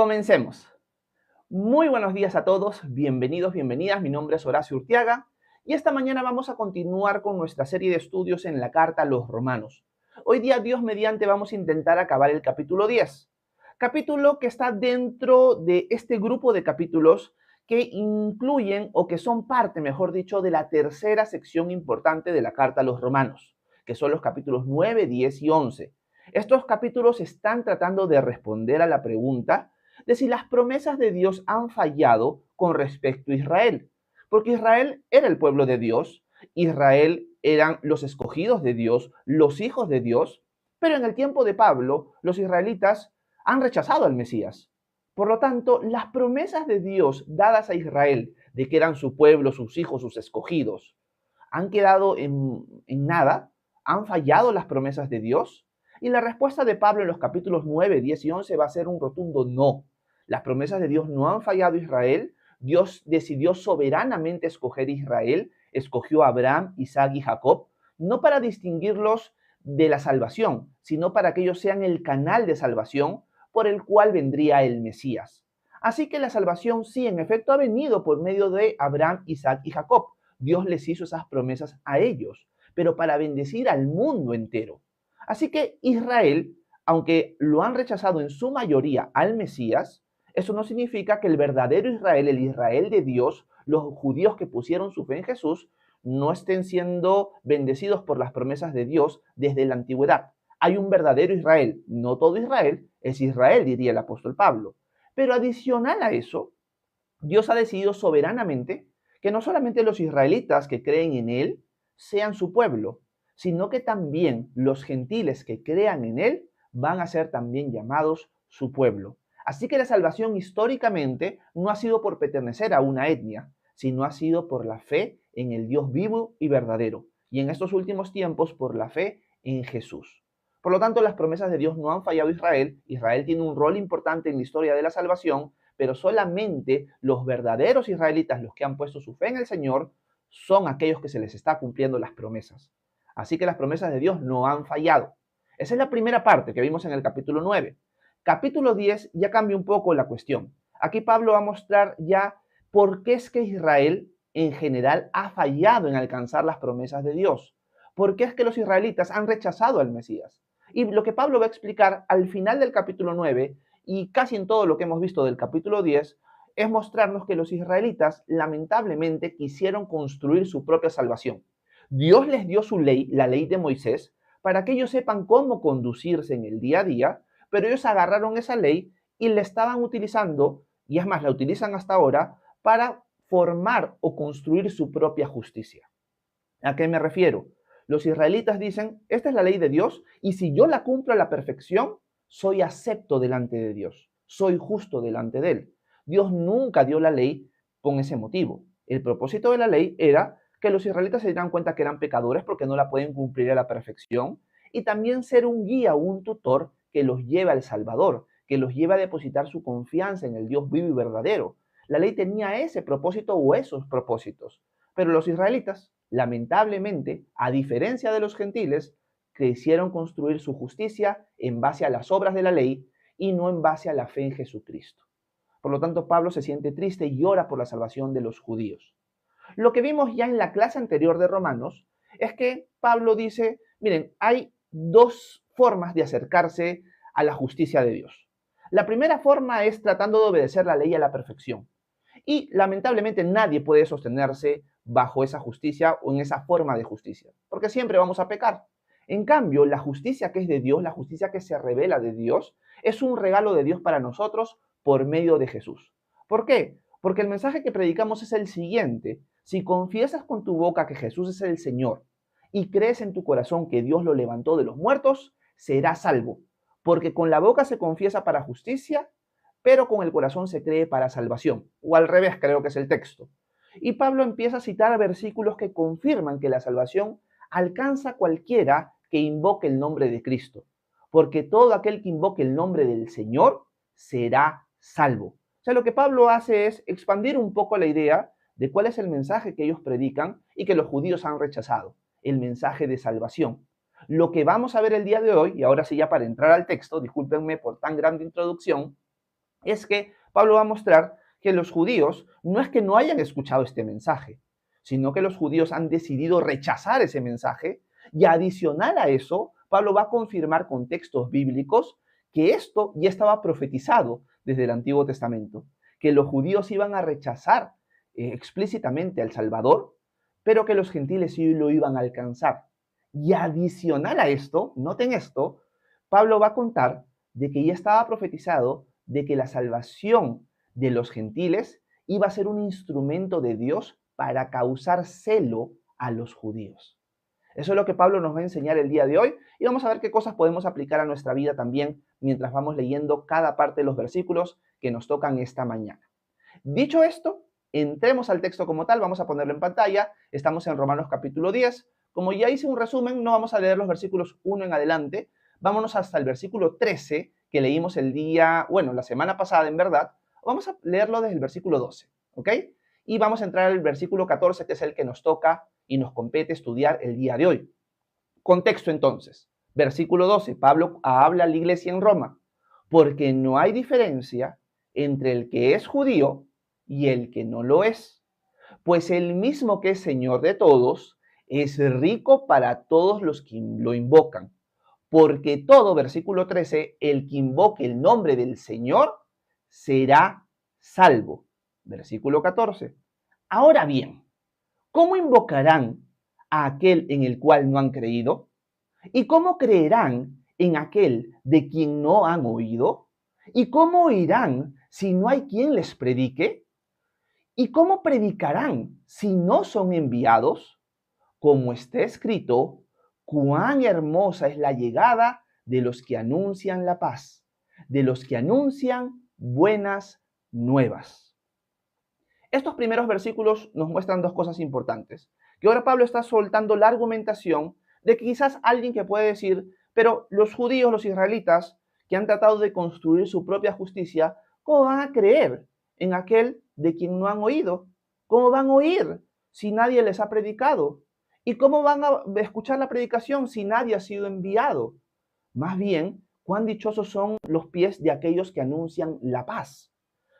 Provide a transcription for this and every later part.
Comencemos. Muy buenos días a todos, bienvenidos, bienvenidas. Mi nombre es Horacio Urtiaga y esta mañana vamos a continuar con nuestra serie de estudios en la carta a los Romanos. Hoy día, Dios mediante, vamos a intentar acabar el capítulo 10. Capítulo que está dentro de este grupo de capítulos que incluyen o que son parte, mejor dicho, de la tercera sección importante de la carta a los Romanos, que son los capítulos 9, 10 y 11. Estos capítulos están tratando de responder a la pregunta de si las promesas de Dios han fallado con respecto a Israel. Porque Israel era el pueblo de Dios, Israel eran los escogidos de Dios, los hijos de Dios, pero en el tiempo de Pablo, los israelitas han rechazado al Mesías. Por lo tanto, las promesas de Dios dadas a Israel, de que eran su pueblo, sus hijos, sus escogidos, han quedado en nada, han fallado las promesas de Dios. Y la respuesta de Pablo en los capítulos 9, 10 y 11 va a ser un rotundo no. Las promesas de Dios no han fallado a Israel. Dios decidió soberanamente escoger a Israel, escogió a Abraham, Isaac y Jacob, no para distinguirlos de la salvación, sino para que ellos sean el canal de salvación por el cual vendría el Mesías. Así que la salvación sí, en efecto, ha venido por medio de Abraham, Isaac y Jacob. Dios les hizo esas promesas a ellos, pero para bendecir al mundo entero. Así que Israel, aunque lo han rechazado en su mayoría al Mesías, eso no significa que el verdadero Israel, el Israel de Dios, los judíos que pusieron su fe en Jesús, no estén siendo bendecidos por las promesas de Dios desde la antigüedad. Hay un verdadero Israel. No todo Israel es Israel, diría el apóstol Pablo. Pero adicional a eso, Dios ha decidido soberanamente que no solamente los israelitas que creen en Él sean su pueblo, sino que también los gentiles que crean en Él van a ser también llamados su pueblo. Así que la salvación históricamente no ha sido por pertenecer a una etnia, sino ha sido por la fe en el Dios vivo y verdadero, y en estos últimos tiempos por la fe en Jesús. Por lo tanto, las promesas de Dios no han fallado a Israel. Israel tiene un rol importante en la historia de la salvación, pero solamente los verdaderos israelitas, los que han puesto su fe en el Señor, son aquellos que se les está cumpliendo las promesas. Así que las promesas de Dios no han fallado. Esa es la primera parte que vimos en el capítulo 9. Capítulo 10 ya cambia un poco la cuestión. Aquí Pablo va a mostrar ya por qué es que Israel en general ha fallado en alcanzar las promesas de Dios. ¿Por qué es que los israelitas han rechazado al Mesías? Y lo que Pablo va a explicar al final del capítulo 9 y casi en todo lo que hemos visto del capítulo 10 es mostrarnos que los israelitas lamentablemente quisieron construir su propia salvación. Dios les dio su ley, la ley de Moisés, para que ellos sepan cómo conducirse en el día a día, pero ellos agarraron esa ley y la estaban utilizando, y es más, la utilizan hasta ahora, para formar o construir su propia justicia. ¿A qué me refiero? Los israelitas dicen, esta es la ley de Dios y si yo la cumplo a la perfección, soy acepto delante de Dios, soy justo delante de Él. Dios nunca dio la ley con ese motivo. El propósito de la ley era que los israelitas se dieran cuenta que eran pecadores porque no la pueden cumplir a la perfección y también ser un guía o un tutor que los lleve al Salvador, que los lleve a depositar su confianza en el Dios vivo y verdadero. La ley tenía ese propósito o esos propósitos. Pero los israelitas, lamentablemente, a diferencia de los gentiles, quisieron construir su justicia en base a las obras de la ley y no en base a la fe en Jesucristo. Por lo tanto, Pablo se siente triste y ora por la salvación de los judíos. Lo que vimos ya en la clase anterior de Romanos es que Pablo dice, miren, hay dos formas de acercarse a la justicia de Dios. La primera forma es tratando de obedecer la ley a la perfección. Y lamentablemente nadie puede sostenerse bajo esa justicia o en esa forma de justicia, porque siempre vamos a pecar. En cambio, la justicia que es de Dios, la justicia que se revela de Dios, es un regalo de Dios para nosotros por medio de Jesús. ¿Por qué? Porque el mensaje que predicamos es el siguiente. Si confiesas con tu boca que Jesús es el Señor y crees en tu corazón que Dios lo levantó de los muertos, serás salvo. Porque con la boca se confiesa para justicia, pero con el corazón se cree para salvación. O al revés, creo que es el texto. Y Pablo empieza a citar versículos que confirman que la salvación alcanza a cualquiera que invoque el nombre de Cristo. Porque todo aquel que invoque el nombre del Señor será salvo. O sea, lo que Pablo hace es expandir un poco la idea de cuál es el mensaje que ellos predican y que los judíos han rechazado, el mensaje de salvación. Lo que vamos a ver el día de hoy, y ahora sí ya para entrar al texto, discúlpenme por tan grande introducción, es que Pablo va a mostrar que los judíos no es que no hayan escuchado este mensaje, sino que los judíos han decidido rechazar ese mensaje y adicional a eso, Pablo va a confirmar con textos bíblicos que esto ya estaba profetizado desde el Antiguo Testamento, que los judíos iban a rechazar explícitamente al Salvador, pero que los gentiles sí lo iban a alcanzar. Y adicional a esto, noten esto, Pablo va a contar de que ya estaba profetizado de que la salvación de los gentiles iba a ser un instrumento de Dios para causar celo a los judíos. Eso es lo que Pablo nos va a enseñar el día de hoy y vamos a ver qué cosas podemos aplicar a nuestra vida también mientras vamos leyendo cada parte de los versículos que nos tocan esta mañana. Dicho esto, entremos al texto como tal, vamos a ponerlo en pantalla, estamos en Romanos capítulo 10, como ya hice un resumen, no vamos a leer los versículos 1 en adelante, vámonos hasta el versículo 13 que leímos la semana pasada en verdad, vamos a leerlo desde el versículo 12, ¿ok? Y vamos a entrar al versículo 14, que es el que nos toca y nos compete estudiar el día de hoy. Contexto entonces, versículo 12, Pablo habla a la iglesia en Roma, porque no hay diferencia entre el que es judío y el que no lo es, pues el mismo que es Señor de todos es rico para todos los que lo invocan, porque todo, versículo 13, el que invoque el nombre del Señor será salvo. Versículo 14. Ahora bien, ¿cómo invocarán a aquel en el cual no han creído? ¿Y cómo creerán en aquel de quien no han oído? ¿Y cómo oirán si no hay quien les predique? ¿Y cómo predicarán si no son enviados? Como está escrito, cuán hermosa es la llegada de los que anuncian la paz, de los que anuncian buenas nuevas. Estos primeros versículos nos muestran dos cosas importantes. Que ahora Pablo está soltando la argumentación de que quizás alguien que puede decir, pero los judíos, los israelitas, que han tratado de construir su propia justicia, ¿cómo van a creer en aquel de quien no han oído? ¿Cómo van a oír si nadie les ha predicado? ¿Y cómo van a escuchar la predicación si nadie ha sido enviado? Más bien, cuán dichosos son los pies de aquellos que anuncian la paz.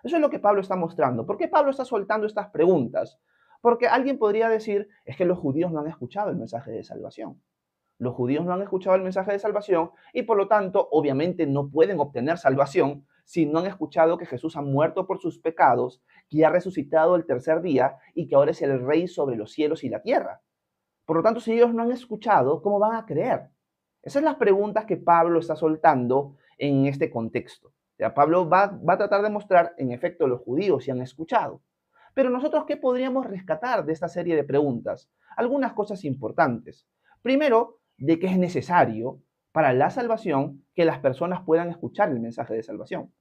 Eso es lo que Pablo está mostrando. ¿Por qué Pablo está soltando estas preguntas? Porque alguien podría decir, es que los judíos no han escuchado el mensaje de salvación. Los judíos no han escuchado el mensaje de salvación y por lo tanto, obviamente, no pueden obtener salvación si no han escuchado que Jesús ha muerto por sus pecados, que ha resucitado el tercer día y que ahora es el rey sobre los cielos y la tierra. Por lo tanto, si ellos no han escuchado, ¿cómo van a creer? Esas son las preguntas que Pablo está soltando en este contexto. Pablo va a tratar de mostrar, en efecto, los judíos sí han escuchado. Pero nosotros, ¿qué podríamos rescatar de esta serie de preguntas? Algunas cosas importantes. Primero, de que es necesario para la salvación que las personas puedan escuchar el mensaje de salvación.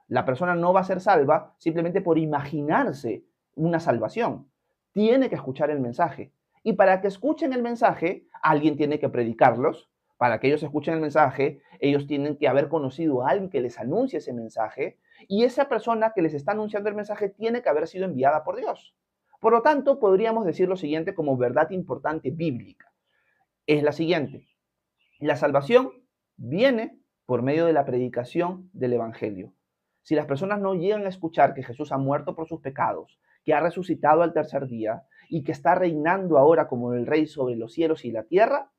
La persona no va a ser salva simplemente por imaginarse una salvación. Tiene que escuchar el mensaje. Y para que escuchen el mensaje, alguien tiene que predicarlos. Para que ellos escuchen el mensaje, ellos tienen que haber conocido a alguien que les anuncie ese mensaje. Y esa persona que les está anunciando el mensaje tiene que haber sido enviada por Dios. Por lo tanto, podríamos decir lo siguiente como verdad importante bíblica. Es la siguiente. La salvación viene por medio de la predicación del Evangelio. Si las personas no llegan a escuchar que Jesús ha muerto por sus pecados, que ha resucitado al tercer día y que está reinando ahora como el rey sobre los cielos y la tierra,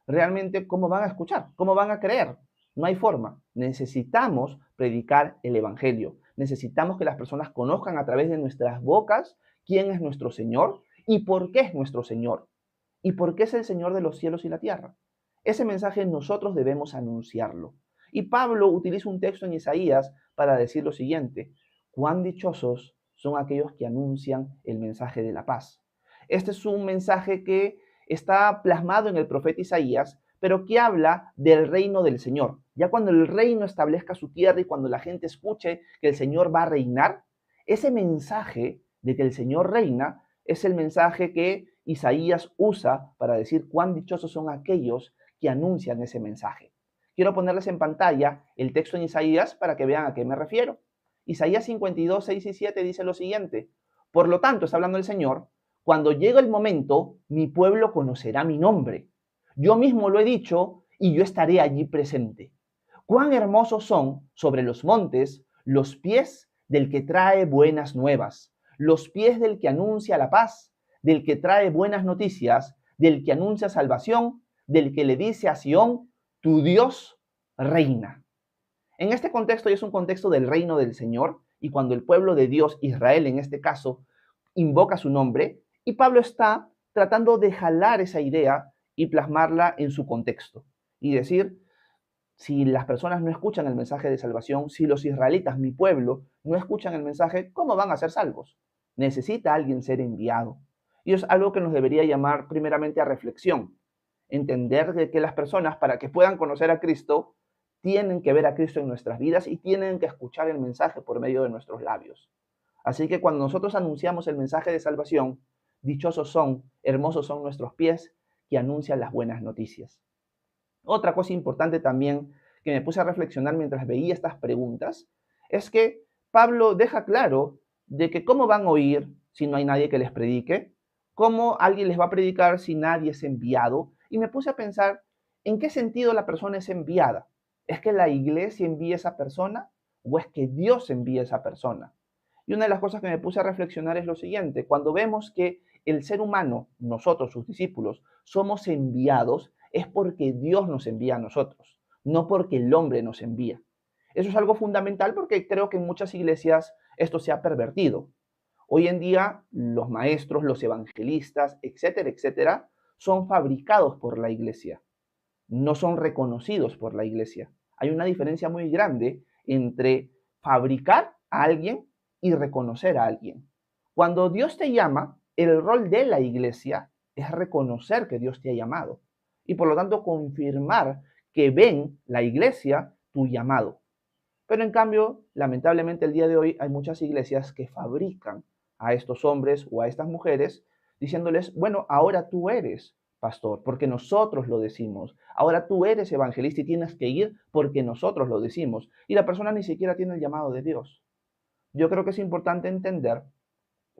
realmente, ¿cómo van a escuchar? ¿Cómo van a creer? No hay forma. Necesitamos predicar el Evangelio. Necesitamos que las personas conozcan a través de nuestras bocas quién es nuestro Señor y por qué es nuestro Señor. Y por qué es el Señor de los cielos y la tierra. Ese mensaje nosotros debemos anunciarlo. Y Pablo utiliza un texto en Isaías para decir lo siguiente: cuán dichosos son aquellos que anuncian el mensaje de la paz. Este es un mensaje que está plasmado en el profeta Isaías, pero que habla del reino del Señor. Ya cuando el reino establezca su tierra y cuando la gente escuche que el Señor va a reinar, ese mensaje de que el Señor reina es el mensaje que Isaías usa para decir cuán dichosos son aquellos que anuncian ese mensaje. Quiero ponerles en pantalla el texto en Isaías para que vean a qué me refiero. Isaías 52, 6 y 7 dice lo siguiente: por lo tanto, está hablando el Señor, cuando llegue el momento, mi pueblo conocerá mi nombre. Yo mismo lo he dicho y yo estaré allí presente. Cuán hermosos son sobre los montes los pies del que trae buenas nuevas, los pies del que anuncia la paz, del que trae buenas noticias, del que anuncia salvación, del que le dice a Sión, tu Dios reina. En este contexto, y es un contexto del reino del Señor, y cuando el pueblo de Dios, Israel en este caso, invoca su nombre, y Pablo está tratando de jalar esa idea y plasmarla en su contexto. Y decir, si las personas no escuchan el mensaje de salvación, si los israelitas, mi pueblo, no escuchan el mensaje, ¿cómo van a ser salvos? Necesita alguien ser enviado. Y es algo que nos debería llamar primeramente a reflexión. Entender que las personas, para que puedan conocer a Cristo, tienen que ver a Cristo en nuestras vidas y tienen que escuchar el mensaje por medio de nuestros labios. Así que cuando nosotros anunciamos el mensaje de salvación, dichosos son, hermosos son nuestros pies que anuncian las buenas noticias. Otra cosa importante también que me puse a reflexionar mientras veía estas preguntas es que Pablo deja claro de que cómo van a oír si no hay nadie que les predique, cómo alguien les va a predicar si nadie es enviado. Y me puse a pensar en qué sentido la persona es enviada. ¿Es que la iglesia envía a esa persona o es que Dios envía a esa persona? Y una de las cosas que me puse a reflexionar es lo siguiente: cuando vemos que el ser humano, nosotros, sus discípulos, somos enviados, es porque Dios nos envía a nosotros, no porque el hombre nos envía. Eso es algo fundamental porque creo que en muchas iglesias esto se ha pervertido. Hoy en día los maestros, los evangelistas, etcétera, etcétera, son fabricados por la iglesia, no son reconocidos por la iglesia. Hay una diferencia muy grande entre fabricar a alguien y reconocer a alguien. Cuando Dios te llama, el rol de la iglesia es reconocer que Dios te ha llamado y por lo tanto confirmar que ven la iglesia tu llamado. Pero en cambio, lamentablemente el día de hoy hay muchas iglesias que fabrican a estos hombres o a estas mujeres diciéndoles, bueno, ahora tú eres pastor porque nosotros lo decimos. Ahora tú eres evangelista y tienes que ir porque nosotros lo decimos. Y la persona ni siquiera tiene el llamado de Dios. Yo creo que es importante entender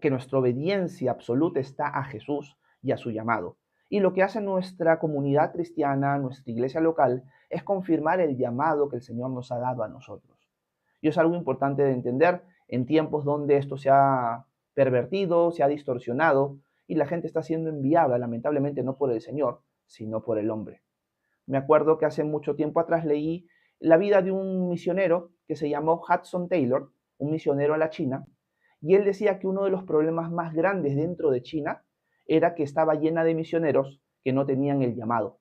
que nuestra obediencia absoluta está a Jesús y a su llamado. Y lo que hace nuestra comunidad cristiana, nuestra iglesia local, es confirmar el llamado que el Señor nos ha dado a nosotros. Y es algo importante de entender en tiempos donde esto se ha pervertido, se ha distorsionado y la gente está siendo enviada, lamentablemente, no por el Señor, sino por el hombre. Me acuerdo que hace mucho tiempo atrás leí la vida de un misionero que se llamó Hudson Taylor, un misionero a la China, y él decía que uno de los problemas más grandes dentro de China era que estaba llena de misioneros que no tenían el llamado.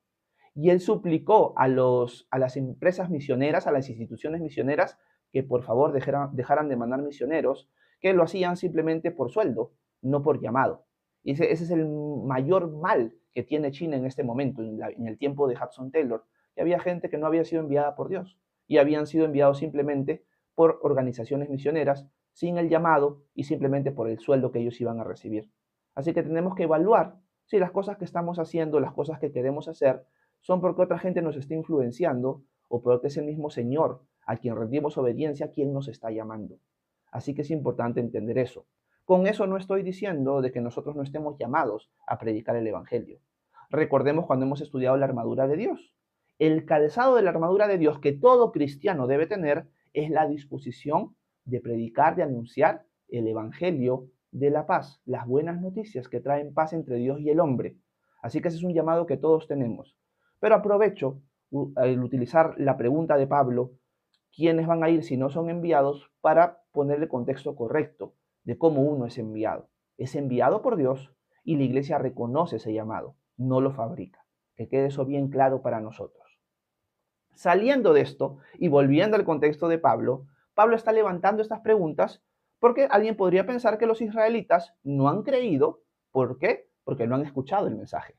Y él suplicó a las empresas misioneras, a las instituciones misioneras, que por favor dejaran de mandar misioneros, que lo hacían simplemente por sueldo, no por llamado. Y ese es el mayor mal que tiene China en este momento, en el tiempo de Hudson Taylor, que había gente que no había sido enviada por Dios y habían sido enviados simplemente por organizaciones misioneras sin el llamado y simplemente por el sueldo que ellos iban a recibir. Así que tenemos que evaluar si las cosas que estamos haciendo, las cosas que queremos hacer, son porque otra gente nos está influenciando o porque es el mismo Señor a quien rendimos obediencia, quien nos está llamando. Así que es importante entender eso. Con eso no estoy diciendo de que nosotros no estemos llamados a predicar el Evangelio. Recordemos cuando hemos estudiado la armadura de Dios. El calzado de la armadura de Dios que todo cristiano debe tener es la disposición de predicar, de anunciar el Evangelio de la paz, las buenas noticias que traen paz entre Dios y el hombre. Así que ese es un llamado que todos tenemos. Pero aprovecho el utilizar la pregunta de Pablo, ¿quiénes van a ir si no son enviados?, para ponerle contexto correcto de cómo uno es enviado. Es enviado por Dios y la iglesia reconoce ese llamado, no lo fabrica. Que quede eso bien claro para nosotros. Saliendo de esto y volviendo al contexto de Pablo, Pablo está levantando estas preguntas porque alguien podría pensar que los israelitas no han creído. ¿Por qué? Porque no han escuchado el mensaje.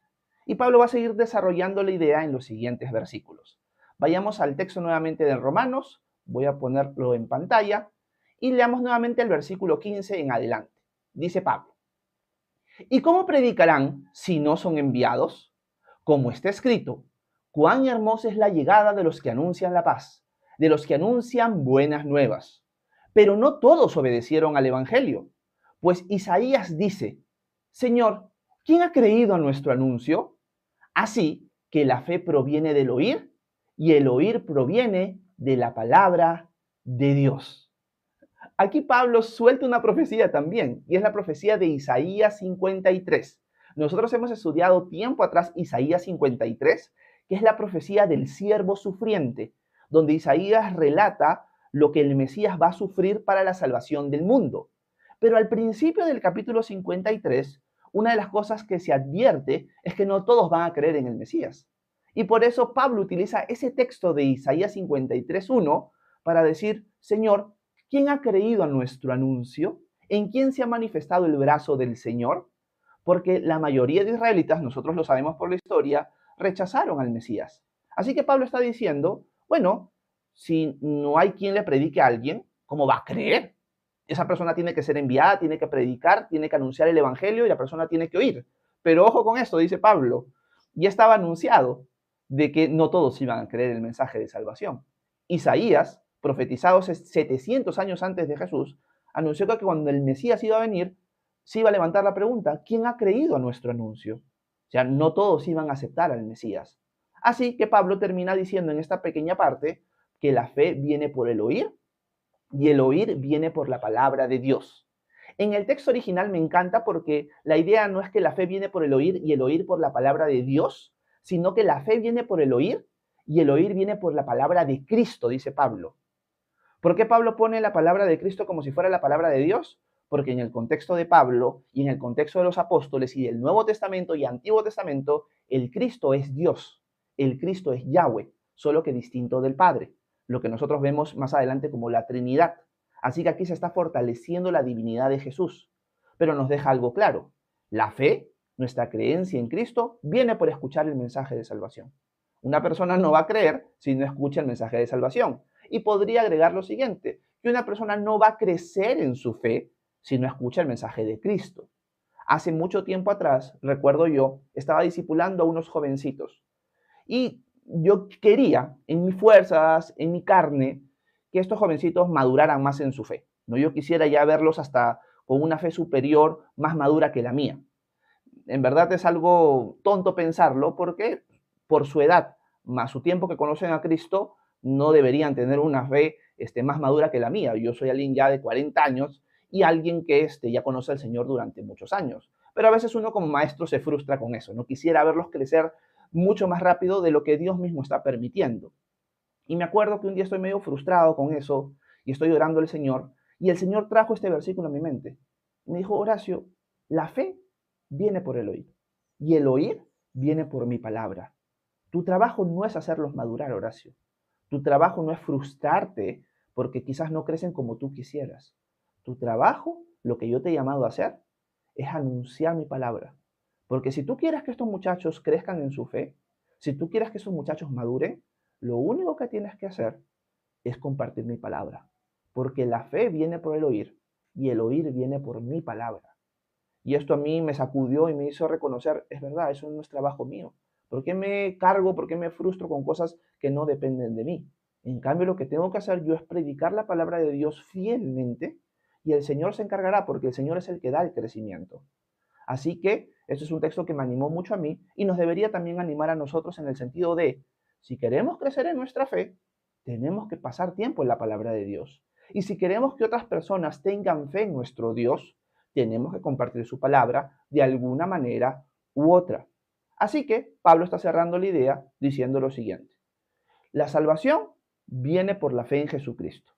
Y Pablo va a seguir desarrollando la idea en los siguientes versículos. Vayamos al texto nuevamente de Romanos, voy a ponerlo en pantalla, y leamos nuevamente el versículo 15 en adelante. Dice Pablo: ¿y cómo predicarán si no son enviados? Como está escrito, cuán hermosa es la llegada de los que anuncian la paz, de los que anuncian buenas nuevas. Pero no todos obedecieron al Evangelio, pues Isaías dice: Señor, ¿quién ha creído a nuestro anuncio? Así que la fe proviene del oír y el oír proviene de la palabra de Dios. Aquí Pablo suelta una profecía también, y es la profecía de Isaías 53. Nosotros hemos estudiado tiempo atrás Isaías 53, que es la profecía del siervo sufriente, donde Isaías relata lo que el Mesías va a sufrir para la salvación del mundo. Pero al principio del capítulo 53, una de las cosas que se advierte es que no todos van a creer en el Mesías. Y por eso Pablo utiliza ese texto de Isaías 53:1 para decir, Señor, ¿quién ha creído a nuestro anuncio? ¿En quién se ha manifestado el brazo del Señor? Porque la mayoría de israelitas, nosotros lo sabemos por la historia, rechazaron al Mesías. Así que Pablo está diciendo, bueno, si no hay quien le predique a alguien, ¿cómo va a creer? Esa persona tiene que ser enviada, tiene que predicar, tiene que anunciar el evangelio y la persona tiene que oír. Pero ojo con esto, dice Pablo, ya estaba anunciado de que no todos iban a creer el mensaje de salvación. Isaías, profetizado 700 años antes de Jesús, anunció que cuando el Mesías iba a venir, se iba a levantar la pregunta, ¿quién ha creído a nuestro anuncio? O sea, no todos iban a aceptar al Mesías. Así que Pablo termina diciendo en esta pequeña parte que la fe viene por el oír y el oír viene por la palabra de Dios. En el texto original me encanta porque la idea no es que la fe viene por el oír y el oír por la palabra de Dios, sino que la fe viene por el oír y el oír viene por la palabra de Cristo, dice Pablo. ¿Por qué Pablo pone la palabra de Cristo como si fuera la palabra de Dios? Porque en el contexto de Pablo y en el contexto de los apóstoles y del Nuevo Testamento y Antiguo Testamento, el Cristo es Dios, el Cristo es Yahweh, solo que distinto del Padre, lo que nosotros vemos más adelante como la Trinidad. Así que aquí se está fortaleciendo la divinidad de Jesús, pero nos deja algo claro. La fe, nuestra creencia en Cristo, viene por escuchar el mensaje de salvación. Una persona no va a creer si no escucha el mensaje de salvación. Y podría agregar lo siguiente, que una persona no va a crecer en su fe si no escucha el mensaje de Cristo. Hace mucho tiempo atrás, recuerdo yo, estaba discipulando a unos jovencitos y yo quería, en mis fuerzas, en mi carne, que estos jovencitos maduraran más en su fe. ¿No? Yo quisiera ya verlos hasta con una fe superior, más madura que la mía. En verdad es algo tonto pensarlo porque por su edad, más su tiempo que conocen a Cristo, no deberían tener una fe más madura que la mía. Yo soy alguien ya de 40 años y alguien que ya conoce al Señor durante muchos años. Pero a veces uno como maestro se frustra con eso. No quisiera verlos crecer mucho más rápido de lo que Dios mismo está permitiendo. Y me acuerdo que un día estoy medio frustrado con eso y estoy orando al Señor y el Señor trajo este versículo a mi mente. Me dijo, Horacio, la fe viene por el oír y el oír viene por mi palabra. Tu trabajo no es hacerlos madurar, Horacio. Tu trabajo no es frustrarte porque quizás no crecen como tú quisieras. Tu trabajo, lo que yo te he llamado a hacer, es anunciar mi palabra. Porque si tú quieres que estos muchachos crezcan en su fe, si tú quieres que esos muchachos maduren, lo único que tienes que hacer es compartir mi palabra. Porque la fe viene por el oír y el oír viene por mi palabra. Y esto a mí me sacudió y me hizo reconocer, es verdad, eso no es trabajo mío. ¿Por qué me cargo, por qué me frustro con cosas que no dependen de mí? En cambio, lo que tengo que hacer yo es predicar la palabra de Dios fielmente y el Señor se encargará porque el Señor es el que da el crecimiento. Así que esto es un texto que me animó mucho a mí y nos debería también animar a nosotros en el sentido de, si queremos crecer en nuestra fe, tenemos que pasar tiempo en la palabra de Dios. Y si queremos que otras personas tengan fe en nuestro Dios, tenemos que compartir su palabra de alguna manera u otra. Así que Pablo está cerrando la idea diciendo lo siguiente. La salvación viene por la fe en Jesucristo.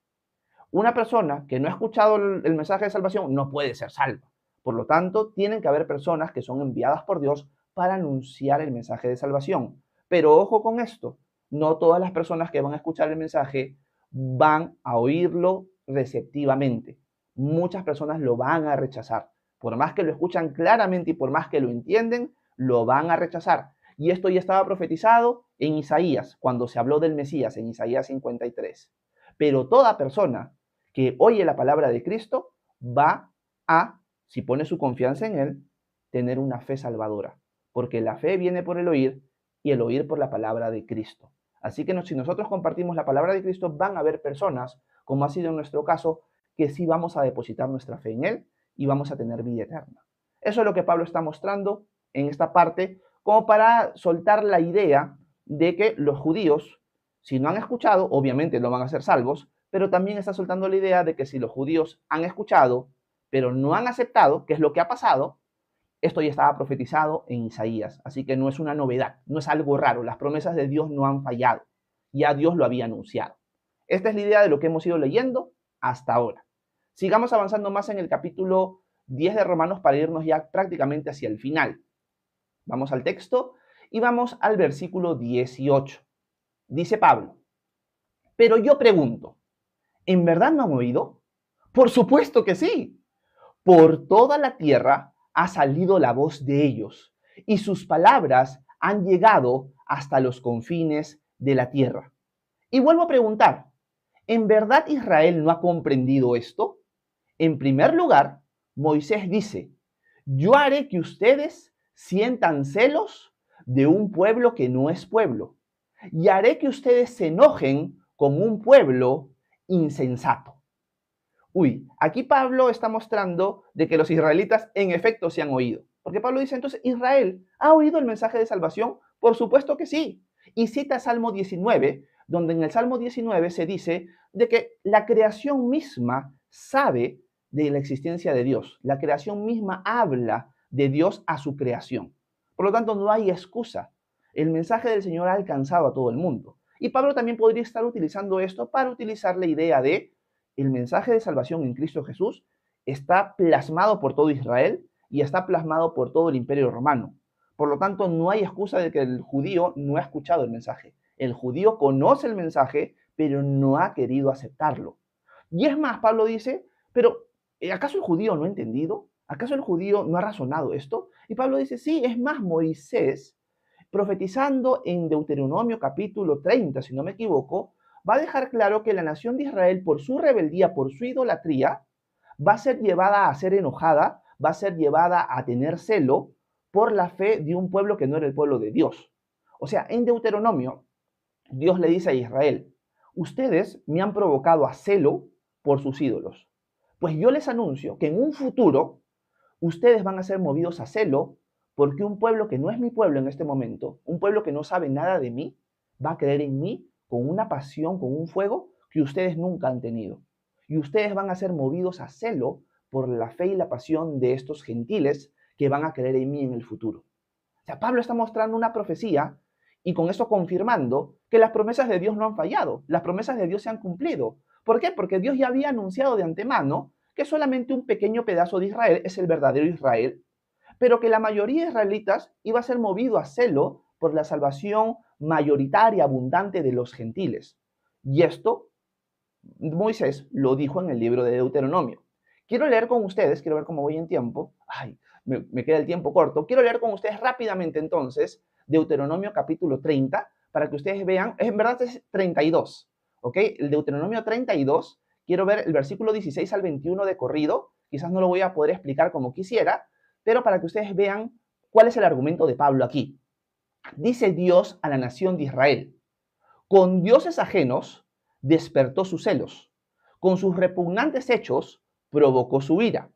Una persona que no ha escuchado el mensaje de salvación no puede ser salva. Por lo tanto, tienen que haber personas que son enviadas por Dios para anunciar el mensaje de salvación. Pero ojo con esto, no todas las personas que van a escuchar el mensaje van a oírlo receptivamente. Muchas personas lo van a rechazar. Por más que lo escuchan claramente y por más que lo entienden, lo van a rechazar. Y esto ya estaba profetizado en Isaías, cuando se habló del Mesías, en Isaías 53. Pero toda persona que oye la palabra de Cristo va a, si pone su confianza en Él, tener una fe salvadora. Porque la fe viene por el oír y el oír por la palabra de Cristo. Así que si nosotros compartimos la palabra de Cristo, van a haber personas, como ha sido en nuestro caso, que sí vamos a depositar nuestra fe en Él y vamos a tener vida eterna. Eso es lo que Pablo está mostrando en esta parte, como para soltar la idea de que los judíos, si no han escuchado, obviamente no van a ser salvos, pero también está soltando la idea de que si los judíos han escuchado, pero no han aceptado, que es lo que ha pasado, esto ya estaba profetizado en Isaías, así que no es una novedad, no es algo raro, las promesas de Dios no han fallado, ya Dios lo había anunciado. Esta es la idea de lo que hemos ido leyendo hasta ahora. Sigamos avanzando más en el capítulo 10 de Romanos para irnos ya prácticamente hacia el final. Vamos al texto y vamos al versículo 18. Dice Pablo, pero yo pregunto, ¿en verdad no han oído? Por supuesto que sí. Por toda la tierra ha salido la voz de ellos, y sus palabras han llegado hasta los confines de la tierra. Y vuelvo a preguntar, ¿en verdad Israel no ha comprendido esto? En primer lugar, Moisés dice, yo haré que ustedes sientan celos de un pueblo que no es pueblo, y haré que ustedes se enojen con un pueblo insensato. Uy, aquí Pablo está mostrando de que los israelitas en efecto se han oído. Porque Pablo dice, entonces, ¿Israel ha oído el mensaje de salvación? Por supuesto que sí. Y cita Salmo 19, donde en el Salmo 19 se dice de que la creación misma sabe de la existencia de Dios. La creación misma habla de Dios a su creación. Por lo tanto, no hay excusa. El mensaje del Señor ha alcanzado a todo el mundo. Y Pablo también podría estar utilizando esto para utilizar la idea de el mensaje de salvación en Cristo Jesús está plasmado por todo Israel y está plasmado por todo el imperio romano. Por lo tanto, no hay excusa de que el judío no ha escuchado el mensaje. El judío conoce el mensaje, pero no ha querido aceptarlo. Y es más, Pablo dice, pero ¿acaso el judío no ha entendido? ¿Acaso el judío no ha razonado esto? Y Pablo dice, sí, es más, Moisés, profetizando en Deuteronomio capítulo 30, si no me equivoco, va a dejar claro que la nación de Israel, por su rebeldía, por su idolatría, va a ser llevada a ser enojada, va a ser llevada a tener celo por la fe de un pueblo que no era el pueblo de Dios. O sea, en Deuteronomio, Dios le dice a Israel, ustedes me han provocado a celo por sus ídolos. Pues yo les anuncio que en un futuro ustedes van a ser movidos a celo porque un pueblo que no es mi pueblo en este momento, un pueblo que no sabe nada de mí, va a creer en mí con una pasión, con un fuego que ustedes nunca han tenido. Y ustedes van a ser movidos a celo por la fe y la pasión de estos gentiles que van a creer en mí en el futuro. O sea, Pablo está mostrando una profecía y con eso confirmando que las promesas de Dios no han fallado, las promesas de Dios se han cumplido. ¿Por qué? Porque Dios ya había anunciado de antemano que solamente un pequeño pedazo de Israel es el verdadero Israel, pero que la mayoría de israelitas iba a ser movido a celo por la salvación mayoritaria, abundante de los gentiles. Y esto Moisés lo dijo en el libro de Deuteronomio. Quiero leer con ustedes, quiero ver cómo voy en tiempo. Ay, me queda el tiempo corto. Quiero leer con ustedes rápidamente entonces Deuteronomio capítulo 30 para que ustedes vean, en verdad es 32, ¿ok? El Deuteronomio 32, quiero ver el versículo 16 al 21 de corrido. Quizás no lo voy a poder explicar como quisiera, pero para que ustedes vean cuál es el argumento de Pablo aquí. Dice Dios a la nación de Israel, con dioses ajenos despertó sus celos, con sus repugnantes hechos provocó su ira.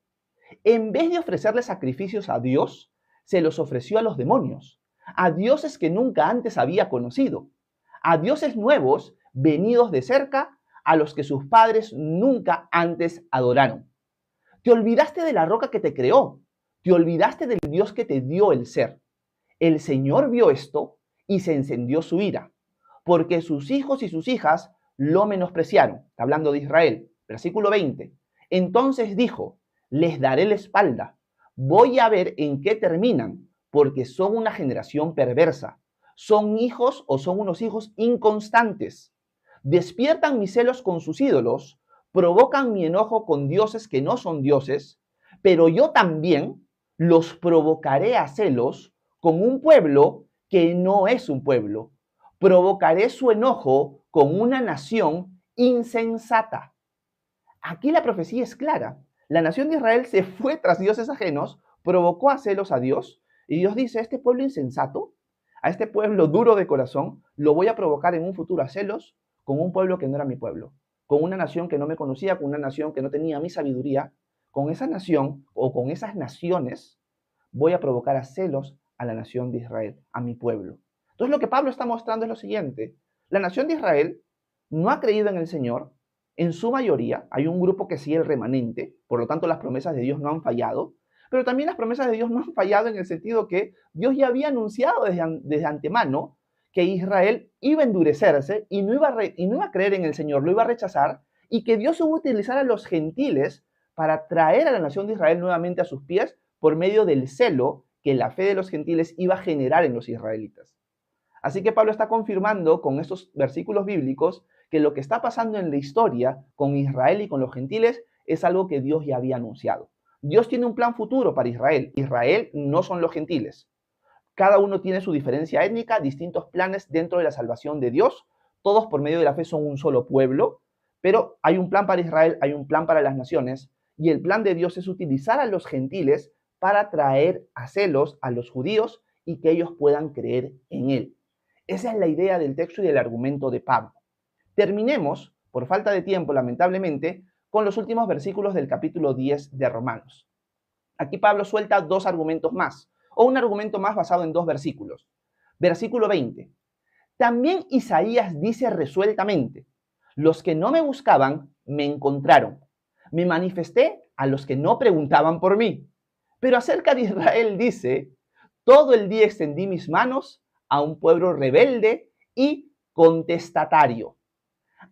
En vez de ofrecerle sacrificios a Dios, se los ofreció a los demonios, a dioses que nunca antes había conocido, a dioses nuevos venidos de cerca, a los que sus padres nunca antes adoraron. Te olvidaste de la roca que te creó, te olvidaste del Dios que te dio el ser. El Señor vio esto y se encendió su ira, porque sus hijos y sus hijas lo menospreciaron. Está hablando de Israel. Versículo 20. Entonces dijo, les daré la espalda. Voy a ver en qué terminan, porque son una generación perversa. Son hijos o son unos hijos inconstantes. Despiertan mis celos con sus ídolos, provocan mi enojo con dioses que no son dioses, pero yo también los provocaré a celos con un pueblo que no es un pueblo. Provocaré su enojo con una nación insensata. Aquí la profecía es clara. La nación de Israel se fue tras dioses ajenos, provocó a celos a Dios, y Dios dice, a este pueblo insensato, a este pueblo duro de corazón, lo voy a provocar en un futuro a celos con un pueblo que no era mi pueblo, con una nación que no me conocía, con una nación que no tenía mi sabiduría. Con esa nación o con esas naciones voy a provocar a celos a la nación de Israel, a mi pueblo. Entonces lo que Pablo está mostrando es lo siguiente. La nación de Israel no ha creído en el Señor, En su mayoría hay un grupo que sigue el remanente, por lo tanto las promesas de Dios no han fallado, pero también las promesas de Dios no han fallado en el sentido que Dios ya había anunciado desde antemano que Israel iba a endurecerse y y no iba a creer en el Señor, lo iba a rechazar, y que Dios iba a utilizar a los gentiles para traer a la nación de Israel nuevamente a sus pies por medio del celo que la fe de los gentiles iba a generar en los israelitas. Así que Pablo está confirmando con estos versículos bíblicos que lo que está pasando en la historia con Israel y con los gentiles es algo que Dios ya había anunciado. Dios tiene un plan futuro para Israel. Israel no son los gentiles. Cada uno tiene su diferencia étnica, distintos planes dentro de la salvación de Dios. Todos por medio de la fe son un solo pueblo, pero hay un plan para Israel, hay un plan para las naciones, y el plan de Dios es utilizar a los gentiles para traer a celos a los judíos y que ellos puedan creer en él. Esa es la idea del texto y del argumento de Pablo. Terminemos, por falta de tiempo, lamentablemente, con los últimos versículos del capítulo 10 de Romanos. Aquí Pablo suelta dos argumentos más, o un argumento más basado en dos versículos. Versículo 20. También Isaías dice resueltamente, los que no me buscaban me encontraron. Me manifesté a los que no preguntaban por mí. Pero acerca de Israel dice, todo el día extendí mis manos a un pueblo rebelde y contestatario.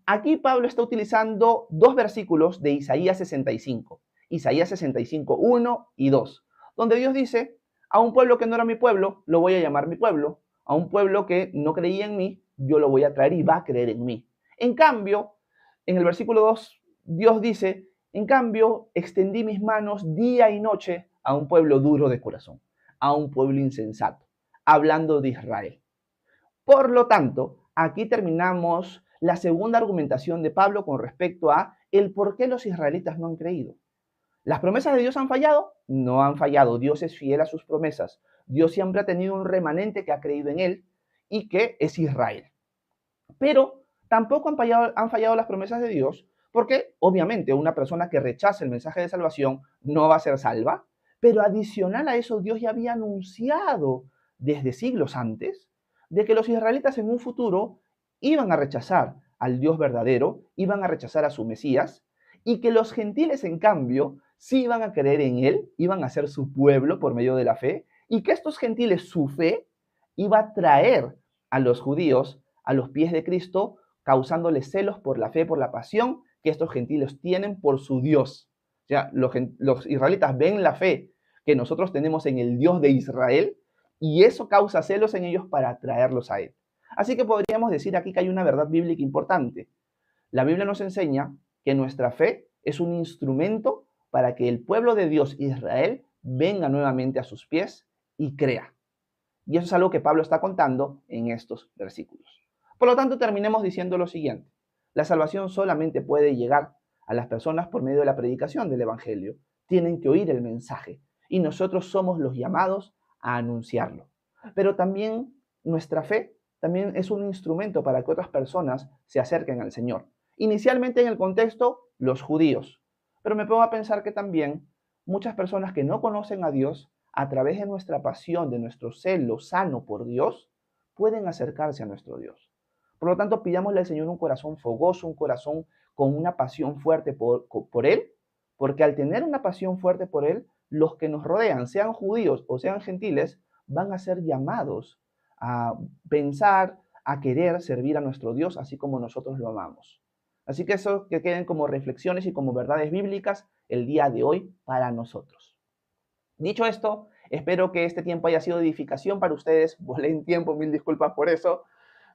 Aquí Pablo está utilizando dos versículos de Isaías 65. Isaías 65, 1 y 2, donde Dios dice, a un pueblo que no era mi pueblo, lo voy a llamar mi pueblo. A un pueblo que no creía en mí, yo lo voy a traer y va a creer en mí. En cambio, en el versículo 2, Dios dice, en cambio, extendí mis manos día y noche a un pueblo duro de corazón, a un pueblo insensato, hablando de Israel. Por lo tanto, aquí terminamos la segunda argumentación de Pablo con respecto a el por qué los israelitas no han creído. ¿Las promesas de Dios han fallado? No han fallado. Dios es fiel a sus promesas. Dios siempre ha tenido un remanente que ha creído en él y que es Israel. Pero tampoco han fallado las promesas de Dios porque obviamente una persona que rechaza el mensaje de salvación no va a ser salva. Pero adicional a eso, Dios ya había anunciado desde siglos antes de que los israelitas en un futuro iban a rechazar al Dios verdadero, iban a rechazar a su Mesías, y que los gentiles, en cambio, sí iban a creer en él, iban a ser su pueblo por medio de la fe, y que estos gentiles, su fe, iba a traer a los judíos a los pies de Cristo, causándoles celos por la fe, por la pasión que estos gentiles tienen por su Dios. O sea, los israelitas ven la fe que nosotros tenemos en el Dios de Israel, y eso causa celos en ellos para atraerlos a él. Así que podríamos decir aquí que hay una verdad bíblica importante. La Biblia nos enseña que nuestra fe es un instrumento para que el pueblo de Dios, Israel, venga nuevamente a sus pies y crea. Y eso es algo que Pablo está contando en estos versículos. Por lo tanto, terminemos diciendo lo siguiente. La salvación solamente puede llegar a las personas por medio de la predicación del Evangelio. Tienen que oír el mensaje y nosotros somos los llamados a anunciarlo. Pero también nuestra fe también es un instrumento para que otras personas se acerquen al Señor. Inicialmente en el contexto, los judíos. Pero me pongo a pensar que también muchas personas que no conocen a Dios, a través de nuestra pasión, de nuestro celo sano por Dios, pueden acercarse a nuestro Dios. Por lo tanto, pidámosle al Señor un corazón fogoso, un corazón con una pasión fuerte por Él, porque al tener una pasión fuerte por Él, los que nos rodean, sean judíos o sean gentiles, van a ser llamados a pensar, a querer servir a nuestro Dios, así como nosotros lo amamos. Así que eso que queden como reflexiones y como verdades bíblicas el día de hoy para nosotros. Dicho esto, espero que este tiempo haya sido de edificación para ustedes. Volé en tiempo, mil disculpas por eso,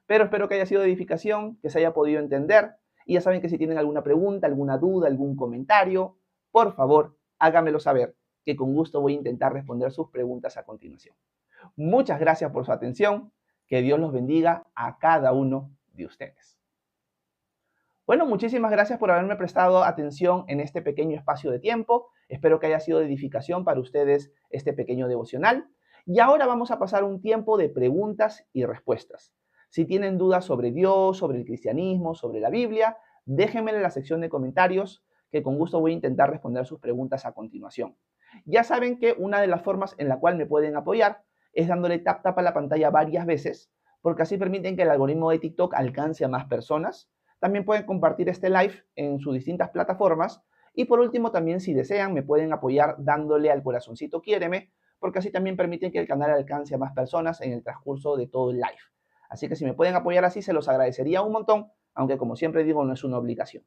pero espero que haya sido de edificación, que se haya podido entender. Y ya saben que si tienen alguna pregunta, alguna duda, algún comentario, por favor, háganmelo saber, que con gusto voy a intentar responder sus preguntas a continuación. Muchas gracias por su atención. Que Dios los bendiga a cada uno de ustedes. Bueno, muchísimas gracias por haberme prestado atención en este pequeño espacio de tiempo. Espero que haya sido de edificación para ustedes este pequeño devocional. Y ahora vamos a pasar un tiempo de preguntas y respuestas. Si tienen dudas sobre Dios, sobre el cristianismo, sobre la Biblia, déjenmelo en la sección de comentarios, que con gusto voy a intentar responder sus preguntas a continuación. Ya saben que una de las formas en la cual me pueden apoyar es dándole tap a la pantalla varias veces, porque así permiten que el algoritmo de TikTok alcance a más personas. También pueden compartir este live en sus distintas plataformas. Y por último, también si desean, me pueden apoyar dándole al corazoncito quiéreme, porque así también permiten que el canal alcance a más personas en el transcurso de todo el live. Así que si me pueden apoyar así, se los agradecería un montón, aunque como siempre digo, no es una obligación.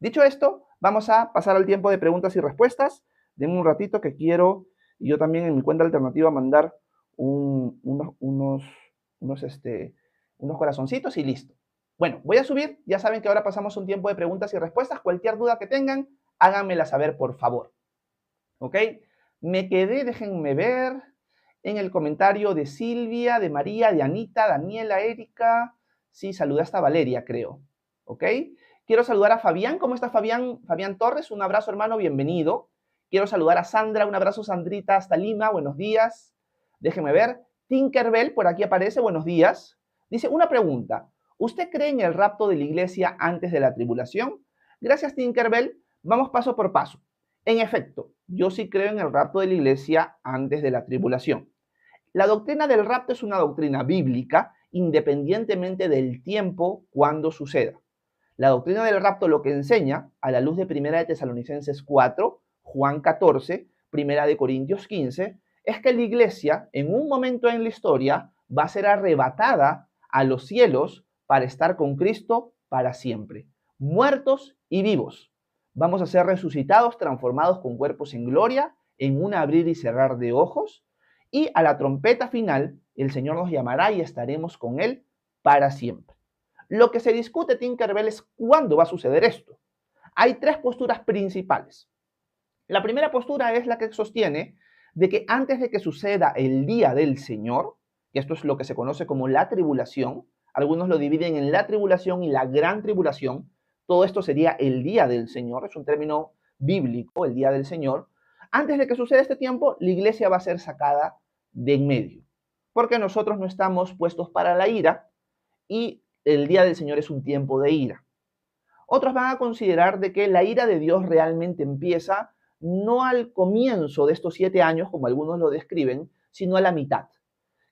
Dicho esto, vamos a pasar al tiempo de preguntas y respuestas. Denme un ratito que quiero, y yo también en mi cuenta alternativa mandar unos corazoncitos y listo. Bueno, voy a subir. Ya saben que ahora pasamos un tiempo de preguntas y respuestas. Cualquier duda que tengan, háganmela saber, por favor. ¿Ok? Me quedé, déjenme ver, en el comentario de Silvia, de María, de Anita, Daniela, Erika. Sí, saludé hasta Valeria, creo. ¿Ok? Quiero saludar a Fabián. ¿Cómo está Fabián? Fabián Torres, un abrazo, hermano, bienvenido. Quiero saludar a Sandra, un abrazo, Sandrita, hasta Lima, buenos días. Déjenme ver. Tinkerbell, por aquí aparece, buenos días. Dice, una pregunta. ¿Usted cree en el rapto de la iglesia antes de la tribulación? Gracias, Tinkerbell. Vamos paso por paso. En efecto, yo sí creo en el rapto de la iglesia antes de la tribulación. La doctrina del rapto es una doctrina bíblica independientemente del tiempo cuando suceda. La doctrina del rapto lo que enseña, a la luz de 1 de Tesalonicenses 4, Juan 14, 1 de Corintios 15, es que la iglesia en un momento en la historia va a ser arrebatada a los cielos para estar con Cristo para siempre, muertos y vivos. Vamos a ser resucitados, transformados con cuerpos en gloria, en un abrir y cerrar de ojos, y a la trompeta final el Señor nos llamará y estaremos con Él para siempre. Lo que se discute, Tinkerbell, es cuándo va a suceder esto. Hay tres posturas principales. La primera postura es la que sostiene de que antes de que suceda el día del Señor, que esto es lo que se conoce como la tribulación, algunos lo dividen en la tribulación y la gran tribulación, todo esto sería el día del Señor, es un término bíblico, el día del Señor. Antes de que suceda este tiempo, la iglesia va a ser sacada de en medio, porque nosotros no estamos puestos para la ira y el día del Señor es un tiempo de ira. Otros van a considerar de que la ira de Dios realmente empieza no al comienzo de estos 7 años, como algunos lo describen, sino a la mitad.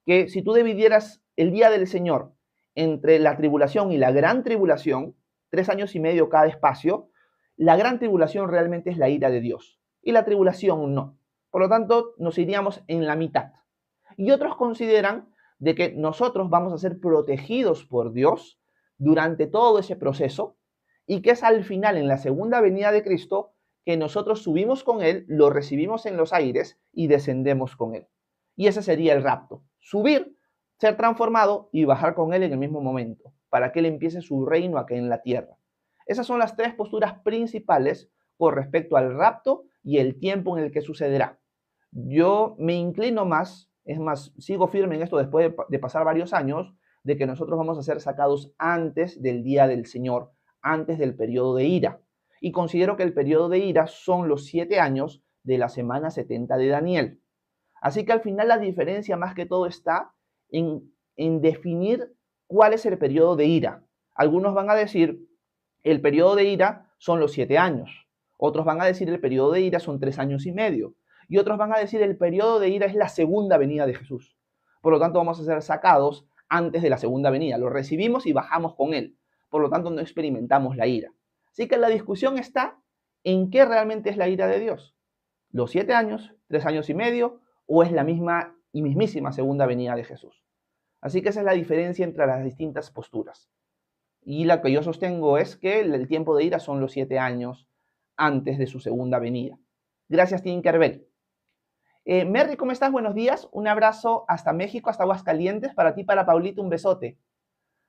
Que si tú dividieras el día del Señor entre la tribulación y la gran tribulación, 3 años y medio cada espacio, la gran tribulación realmente es la ira de Dios y la tribulación no. Por lo tanto, nos iríamos en la mitad. Y otros consideran de que nosotros vamos a ser protegidos por Dios durante todo ese proceso y que es al final, en la segunda venida de Cristo, que nosotros subimos con Él, lo recibimos en los aires y descendemos con Él. Y ese sería el rapto. Subir, ser transformado y bajar con Él en el mismo momento, para que Él empiece su reino aquí en la tierra. Esas son las tres posturas principales con respecto al rapto y el tiempo en el que sucederá. Yo me inclino más, es más, sigo firme en esto después de pasar varios años, de que nosotros vamos a ser sacados antes del día del Señor, antes del periodo de ira. Y considero que el periodo de ira son los 7 años de la semana 70 de Daniel. Así que al final la diferencia más que todo está en definir cuál es el periodo de ira. Algunos van a decir el periodo de ira son los 7 años. Otros van a decir el periodo de ira son 3 años y medio. Y otros van a decir el periodo de ira es la segunda venida de Jesús. Por lo tanto, vamos a ser sacados antes de la segunda venida. Lo recibimos y bajamos con Él. Por lo tanto, no experimentamos la ira. Así que la discusión está en qué realmente es la ira de Dios. ¿Los 7 años, 3 años y medio, o es la misma y mismísima segunda venida de Jesús? Así que esa es la diferencia entre las distintas posturas. Y la que yo sostengo es que el tiempo de ira son los 7 años antes de su segunda venida. Gracias, Tinkerbell. Merry, ¿cómo estás? Buenos días. Un abrazo hasta México, hasta Aguascalientes. Para ti, para Paulito, un besote.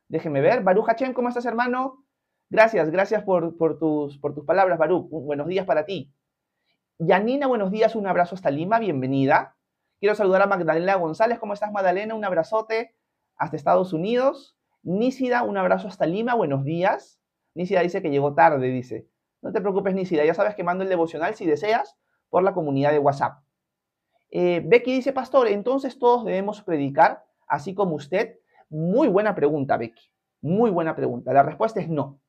Déjeme ver. Baruch Hachem, ¿cómo estás, hermano? Gracias por tus palabras, Baruch. Buenos días para ti. Yanina, buenos días. Un abrazo hasta Lima. Bienvenida. Quiero saludar a Magdalena González. ¿Cómo estás, Magdalena? Un abrazote hasta Estados Unidos. Nísida, un abrazo hasta Lima. Buenos días. Nísida dice que llegó tarde, dice. No te preocupes, Nísida. Ya sabes que mando el devocional, si deseas, por la comunidad de WhatsApp. Becky dice, pastor, entonces todos debemos predicar, así como usted. Muy buena pregunta, Becky. Muy buena pregunta. La respuesta es no.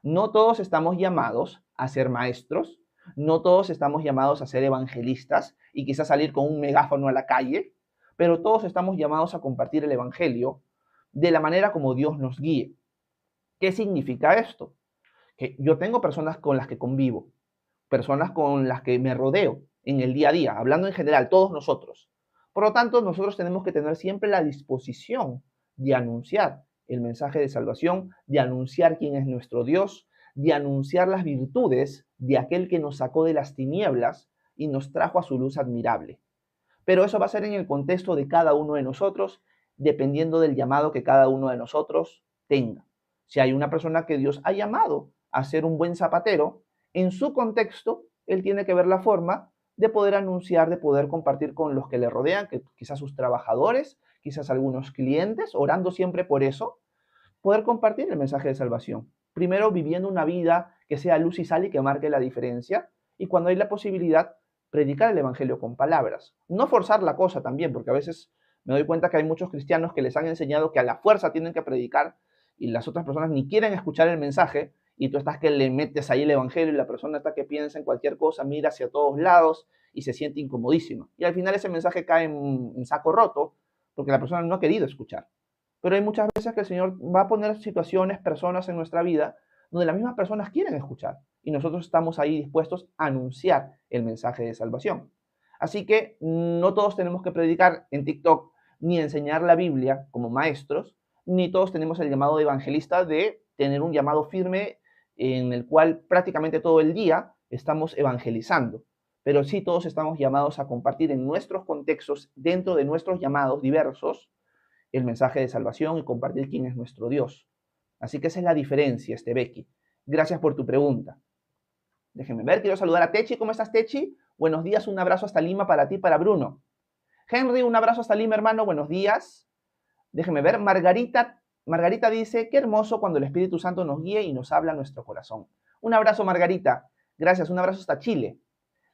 No todos estamos llamados a ser maestros. No todos estamos llamados a ser evangelistas y quizás salir con un megáfono a la calle, pero todos estamos llamados a compartir el evangelio de la manera como Dios nos guíe. ¿Qué significa esto? Que yo tengo personas con las que convivo, personas con las que me rodeo en el día a día, hablando en general, todos nosotros. Por lo tanto, nosotros tenemos que tener siempre la disposición de anunciar el mensaje de salvación, de anunciar quién es nuestro Dios, de anunciar las virtudes de aquel que nos sacó de las tinieblas y nos trajo a su luz admirable. Pero eso va a ser en el contexto de cada uno de nosotros, dependiendo del llamado que cada uno de nosotros tenga. Si hay una persona que Dios ha llamado a ser un buen zapatero, en su contexto, él tiene que ver la forma de poder anunciar, de poder compartir con los que le rodean, que quizás sus trabajadores, quizás algunos clientes, orando siempre por eso, poder compartir el mensaje de salvación. Primero, viviendo una vida que sea luz y sal y que marque la diferencia, y cuando hay la posibilidad, predicar el evangelio con palabras. No forzar la cosa también, porque a veces me doy cuenta que hay muchos cristianos que les han enseñado que a la fuerza tienen que predicar y las otras personas ni quieren escuchar el mensaje y tú estás que le metes ahí el evangelio y la persona está que piensa en cualquier cosa, mira hacia todos lados y se siente incomodísima. Y al final ese mensaje cae en saco roto porque la persona no ha querido escuchar. Pero hay muchas veces que el Señor va a poner situaciones, personas en nuestra vida donde las mismas personas quieren escuchar y nosotros estamos ahí dispuestos a anunciar el mensaje de salvación. Así que no todos tenemos que predicar en TikTok ni enseñar la Biblia como maestros, ni todos tenemos el llamado de evangelista de tener un llamado firme en el cual prácticamente todo el día estamos evangelizando. Pero sí todos estamos llamados a compartir en nuestros contextos, dentro de nuestros llamados diversos, el mensaje de salvación y compartir quién es nuestro Dios. Así que esa es la diferencia, Becky. Gracias por tu pregunta. Déjenme ver, quiero saludar a Techi. ¿Cómo estás, Techi? Buenos días, un abrazo hasta Lima para ti, para Bruno. Henry, un abrazo hasta Lima, hermano, buenos días. Déjenme ver, Margarita dice, qué hermoso cuando el Espíritu Santo nos guíe y nos habla a nuestro corazón. Un abrazo, Margarita. Gracias, un abrazo hasta Chile.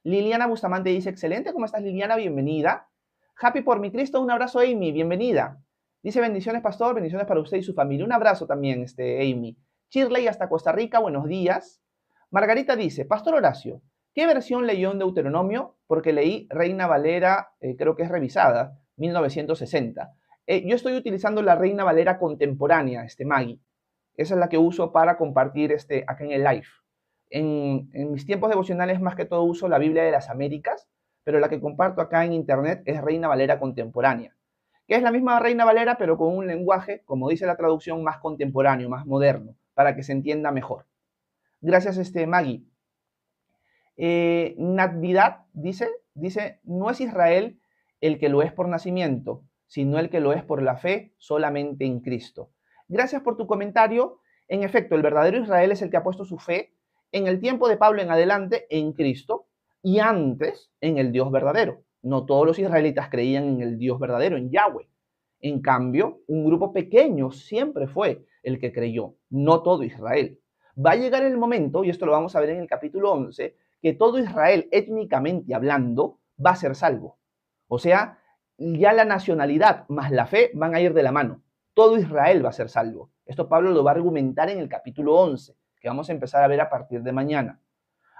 Liliana Bustamante dice, excelente, ¿cómo estás, Liliana? Bienvenida. Happy por mi Cristo, un abrazo, Amy, bienvenida. Dice, bendiciones, pastor, bendiciones para usted y su familia. Un abrazo también, Amy. Shirley, hasta Costa Rica, buenos días. Margarita dice, Pastor Horacio, ¿qué versión leyó en Deuteronomio? Porque leí Reina Valera, creo que es revisada, 1960. Yo estoy utilizando la Reina Valera contemporánea, Maggie. Esa es la que uso para compartir acá en el live. En mis tiempos devocionales más que todo uso la Biblia de las Américas, pero la que comparto acá en internet es Reina Valera contemporánea, que es la misma Reina Valera, pero con un lenguaje, como dice la traducción, más contemporáneo, más moderno, para que se entienda mejor. Gracias, Maggie. Natividad dice, no es Israel el que lo es por nacimiento, sino el que lo es por la fe solamente en Cristo. Gracias por tu comentario. En efecto, el verdadero Israel es el que ha puesto su fe en el tiempo de Pablo en adelante en Cristo y antes en el Dios verdadero. No todos los israelitas creían en el Dios verdadero, en Yahweh. En cambio, un grupo pequeño siempre fue el que creyó, no todo Israel. Va a llegar el momento, y esto lo vamos a ver en el capítulo 11, que todo Israel, étnicamente hablando, va a ser salvo. O sea, ya la nacionalidad más la fe van a ir de la mano. Todo Israel va a ser salvo. Esto Pablo lo va a argumentar en el capítulo 11, que vamos a empezar a ver a partir de mañana.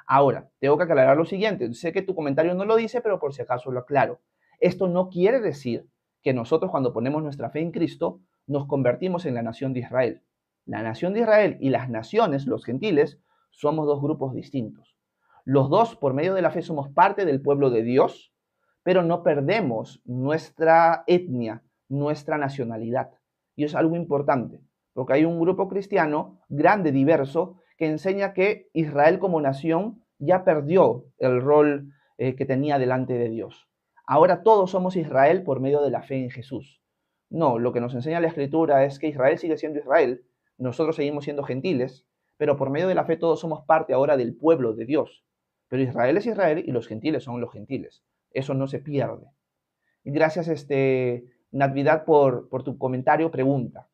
Ahora, tengo que aclarar lo siguiente. Sé que tu comentario no lo dice, pero por si acaso lo aclaro. Esto no quiere decir que nosotros cuando ponemos nuestra fe en Cristo nos convertimos en la nación de Israel. La nación de Israel y las naciones, los gentiles, somos dos grupos distintos. Los dos, por medio de la fe, somos parte del pueblo de Dios, pero no perdemos nuestra etnia, nuestra nacionalidad. Y es algo importante, porque hay un grupo cristiano grande, diverso, que enseña que Israel como nación ya perdió el rol que tenía delante de Dios. Ahora todos somos Israel por medio de la fe en Jesús. No, lo que nos enseña la Escritura es que Israel sigue siendo Israel, nosotros seguimos siendo gentiles, pero por medio de la fe todos somos parte ahora del pueblo de Dios. Pero Israel es Israel y los gentiles son los gentiles. Eso no se pierde. Gracias, Natividad, por tu comentario, pregunta.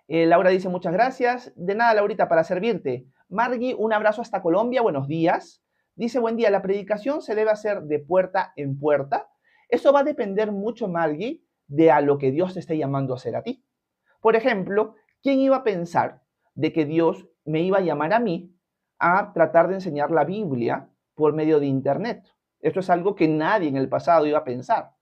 Laura dice, muchas gracias. De nada, Laurita, para servirte. Margui, un abrazo hasta Colombia, buenos días. Dice, buen día, ¿la predicación se debe hacer de puerta en puerta? Eso va a depender mucho, Margui, de a lo que Dios te esté llamando a hacer a ti. Por ejemplo, ¿quién iba a pensar de que Dios me iba a llamar a mí a tratar de enseñar la Biblia por medio de Internet? Esto es algo que nadie en el pasado iba a pensar,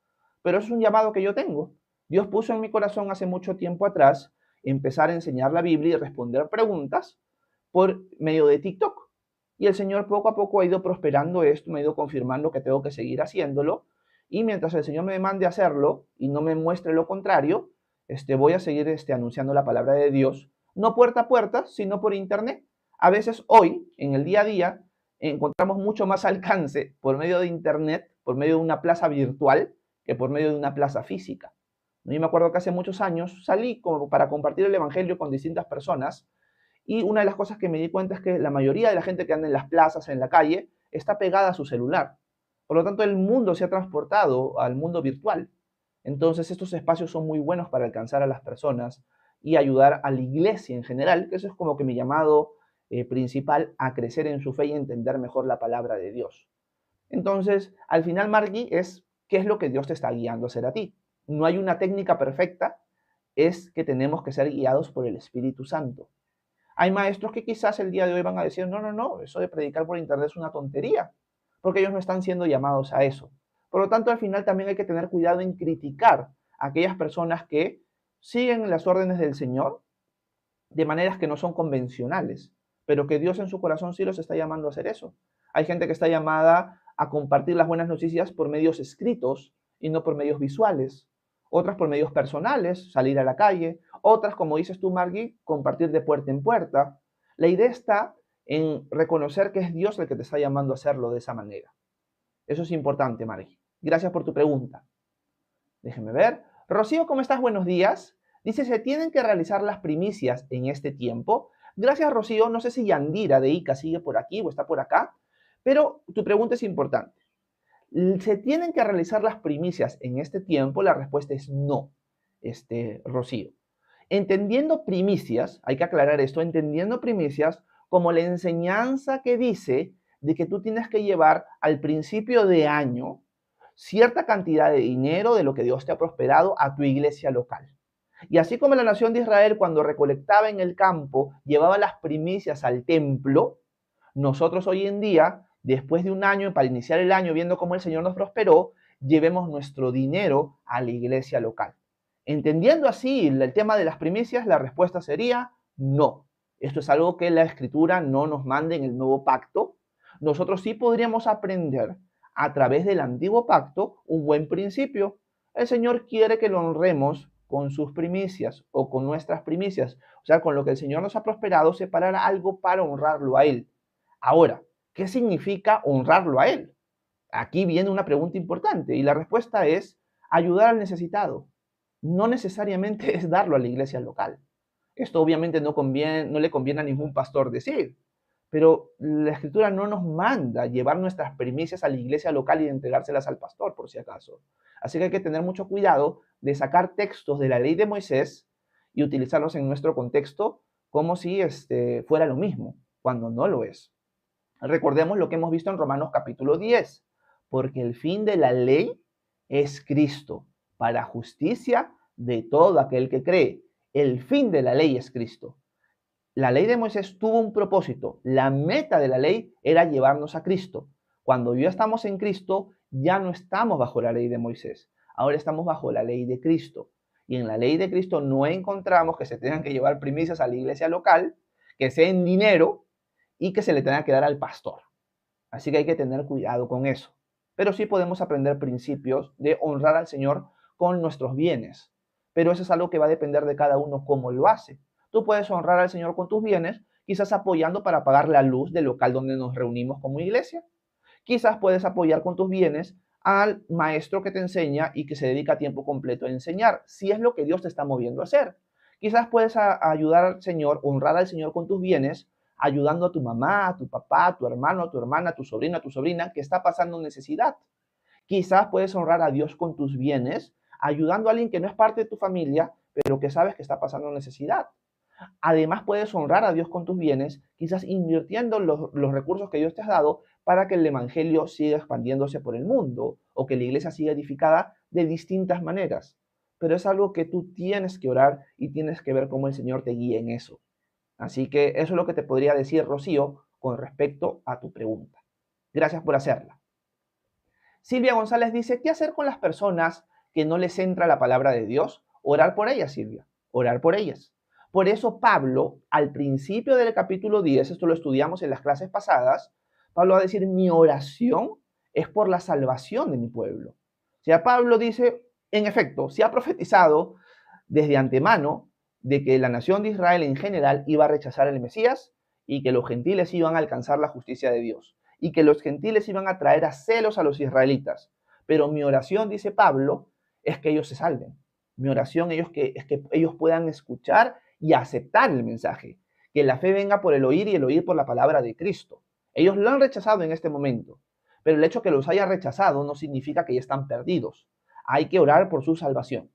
pero es un llamado que yo tengo. Dios puso en mi corazón hace mucho tiempo atrás empezar a enseñar la Biblia y responder preguntas por medio de TikTok. Y el Señor poco a poco ha ido prosperando esto, me ha ido confirmando que tengo que seguir haciéndolo. Y mientras el Señor me mande a hacerlo y no me muestre lo contrario, voy a seguir anunciando la palabra de Dios, no puerta a puerta, sino por internet. A veces hoy, en el día a día, encontramos mucho más alcance por medio de internet, por medio de una plaza virtual, que por medio de una plaza física. Yo me acuerdo que hace muchos años salí como para compartir el evangelio con distintas personas y una de las cosas que me di cuenta es que la mayoría de la gente que anda en las plazas, en la calle, está pegada a su celular. Por lo tanto, el mundo se ha transportado al mundo virtual. Entonces, estos espacios son muy buenos para alcanzar a las personas y ayudar a la iglesia en general, que eso es como que mi llamado principal a crecer en su fe y entender mejor la palabra de Dios. Entonces, al final, Margui, es qué es lo que Dios te está guiando a hacer a ti. No hay una técnica perfecta, es que tenemos que ser guiados por el Espíritu Santo. Hay maestros que quizás el día de hoy van a decir, no, no, no, eso de predicar por internet es una tontería, porque ellos no están siendo llamados a eso. Por lo tanto, al final también hay que tener cuidado en criticar a aquellas personas que siguen las órdenes del Señor de maneras que no son convencionales, pero que Dios en su corazón sí los está llamando a hacer eso. Hay gente que está llamada a compartir las buenas noticias por medios escritos y no por medios visuales. Otras por medios personales, salir a la calle. Otras, como dices tú, Margui, compartir de puerta en puerta. La idea está en reconocer que es Dios el que te está llamando a hacerlo de esa manera. Eso es importante, Margui. Gracias por tu pregunta. Déjeme ver. Rocío, ¿cómo estás? Buenos días. Dice, ¿se tienen que realizar las primicias en este tiempo? Gracias, Rocío. No sé si Yandira de Ica sigue por aquí o está por acá, pero tu pregunta es importante. ¿Se tienen que realizar las primicias en este tiempo? La respuesta es no, Rocío. Entendiendo primicias, hay que aclarar esto, entendiendo primicias como la enseñanza que dice de que tú tienes que llevar al principio de año cierta cantidad de dinero de lo que Dios te ha prosperado a tu iglesia local. Y así como la nación de Israel cuando recolectaba en el campo llevaba las primicias al templo, nosotros hoy en día, después de un año, para iniciar el año viendo cómo el Señor nos prosperó, llevemos nuestro dinero a la iglesia local. Entendiendo así el tema de las primicias, la respuesta sería no. Esto es algo que la Escritura no nos manda en el nuevo pacto. Nosotros sí podríamos aprender a través del antiguo pacto un buen principio. El Señor quiere que lo honremos con sus primicias o con nuestras primicias, o sea, con lo que el Señor nos ha prosperado, separar algo para honrarlo a Él. Ahora, ¿qué significa honrarlo a Él? Aquí viene una pregunta importante y la respuesta es ayudar al necesitado. No necesariamente es darlo a la iglesia local. Esto obviamente no le conviene a ningún pastor decir, pero la Escritura no nos manda llevar nuestras primicias a la iglesia local y entregárselas al pastor, por si acaso. Así que hay que tener mucho cuidado de sacar textos de la ley de Moisés y utilizarlos en nuestro contexto como si fuera lo mismo, cuando no lo es. Recordemos lo que hemos visto en Romanos capítulo 10, porque el fin de la ley es Cristo, para justicia de todo aquel que cree. El fin de la ley es Cristo. La ley de Moisés tuvo un propósito. La meta de la ley era llevarnos a Cristo. Cuando ya estamos en Cristo, ya no estamos bajo la ley de Moisés. Ahora estamos bajo la ley de Cristo. Y en la ley de Cristo no encontramos que se tengan que llevar primicias a la iglesia local, que sea en dinero y que se le tenga que dar al pastor. Así que hay que tener cuidado con eso. Pero sí podemos aprender principios de honrar al Señor con nuestros bienes. Pero eso es algo que va a depender de cada uno cómo lo hace. Tú puedes honrar al Señor con tus bienes, quizás apoyando para pagar la luz del local donde nos reunimos como iglesia. Quizás puedes apoyar con tus bienes al maestro que te enseña y que se dedica a tiempo completo a enseñar, si es lo que Dios te está moviendo a hacer. Quizás puedes ayudar al Señor, honrar al Señor con tus bienes, ayudando a tu mamá, a tu papá, a tu hermano, a tu hermana, a tu sobrino, a tu sobrina que está pasando necesidad. Quizás puedes honrar a Dios con tus bienes, ayudando a alguien que no es parte de tu familia, pero que sabes que está pasando necesidad. Además, puedes honrar a Dios con tus bienes, quizás invirtiendo los recursos que Dios te ha dado para que el evangelio siga expandiéndose por el mundo o que la iglesia siga edificada de distintas maneras. Pero es algo que tú tienes que orar y tienes que ver cómo el Señor te guía en eso. Así que eso es lo que te podría decir, Rocío, con respecto a tu pregunta. Gracias por hacerla. Silvia González dice, ¿qué hacer con las personas que no les entra la palabra de Dios? Orar por ellas, Silvia. Orar por ellas. Por eso Pablo, al principio del capítulo 10, esto lo estudiamos en las clases pasadas, Pablo va a decir, mi oración es por la salvación de mi pueblo. O sea, Pablo dice, en efecto, se ha profetizado desde antemano de que la nación de Israel en general iba a rechazar el Mesías y que los gentiles iban a alcanzar la justicia de Dios y que los gentiles iban a traer a celos a los israelitas. Pero mi oración, dice Pablo, es que ellos se salven. Mi oración es que ellos puedan escuchar y aceptar el mensaje. Que la fe venga por el oír y el oír por la palabra de Cristo. Ellos lo han rechazado en este momento, pero el hecho que los haya rechazado no significa que ya están perdidos. Hay que orar por su salvación.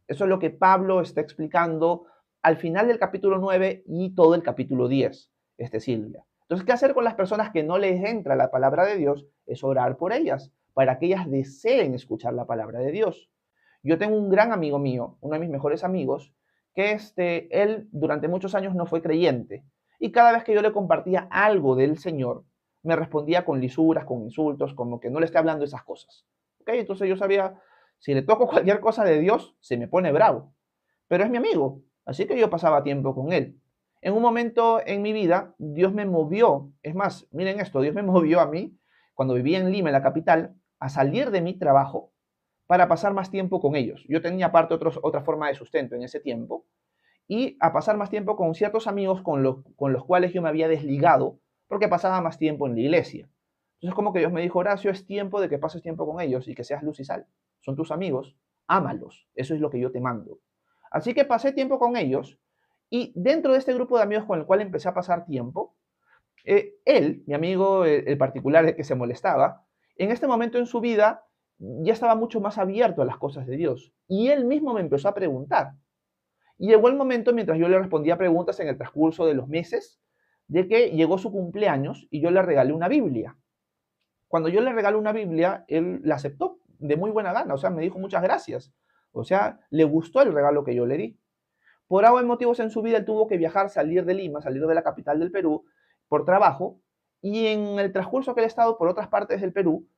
Eso es lo que Pablo está explicando al final del capítulo 9 y todo el capítulo 10, Silvia. Entonces, ¿qué hacer con las personas que no les entra la palabra de Dios? Es orar por ellas, para que ellas deseen escuchar la palabra de Dios. Yo tengo un gran amigo mío, uno de mis mejores amigos, que él durante muchos años no fue creyente. Y cada vez que yo le compartía algo del Señor, me respondía con lisuras, con insultos, como que no le esté hablando esas cosas. ¿Okay? Entonces yo sabía, si le toco cualquier cosa de Dios, se me pone bravo. Pero es mi amigo, así que yo pasaba tiempo con él. En un momento en mi vida, Dios me movió, es más, miren esto, Dios me movió a mí, cuando vivía en Lima, en la capital, a salir de mi trabajo para pasar más tiempo con ellos. Yo tenía aparte otra forma de sustento en ese tiempo y a pasar más tiempo con ciertos amigos con los cuales yo me había desligado porque pasaba más tiempo en la iglesia. Entonces como que Dios me dijo, Horacio, es tiempo de que pases tiempo con ellos y que seas luz y sal. Son tus amigos, ámalos. Eso es lo que yo te mando. Así que pasé tiempo con ellos y dentro de este grupo de amigos con el cual empecé a pasar tiempo, él, mi amigo el particular el que se molestaba, en este momento en su vida ya estaba mucho más abierto a las cosas de Dios. Y él mismo me empezó a preguntar. Y llegó el momento, mientras yo le respondía preguntas en el transcurso de los meses, de que llegó su cumpleaños y yo le regalé una Biblia. Cuando yo le regalé una Biblia, él la aceptó de muy buena gana, o sea, me dijo muchas gracias. O sea, le gustó el regalo que yo le di. Por algo de motivos en su vida, él tuvo que viajar, salir de Lima, salir de la capital del Perú, por trabajo, y en el transcurso que él ha estado por otras partes del Perú,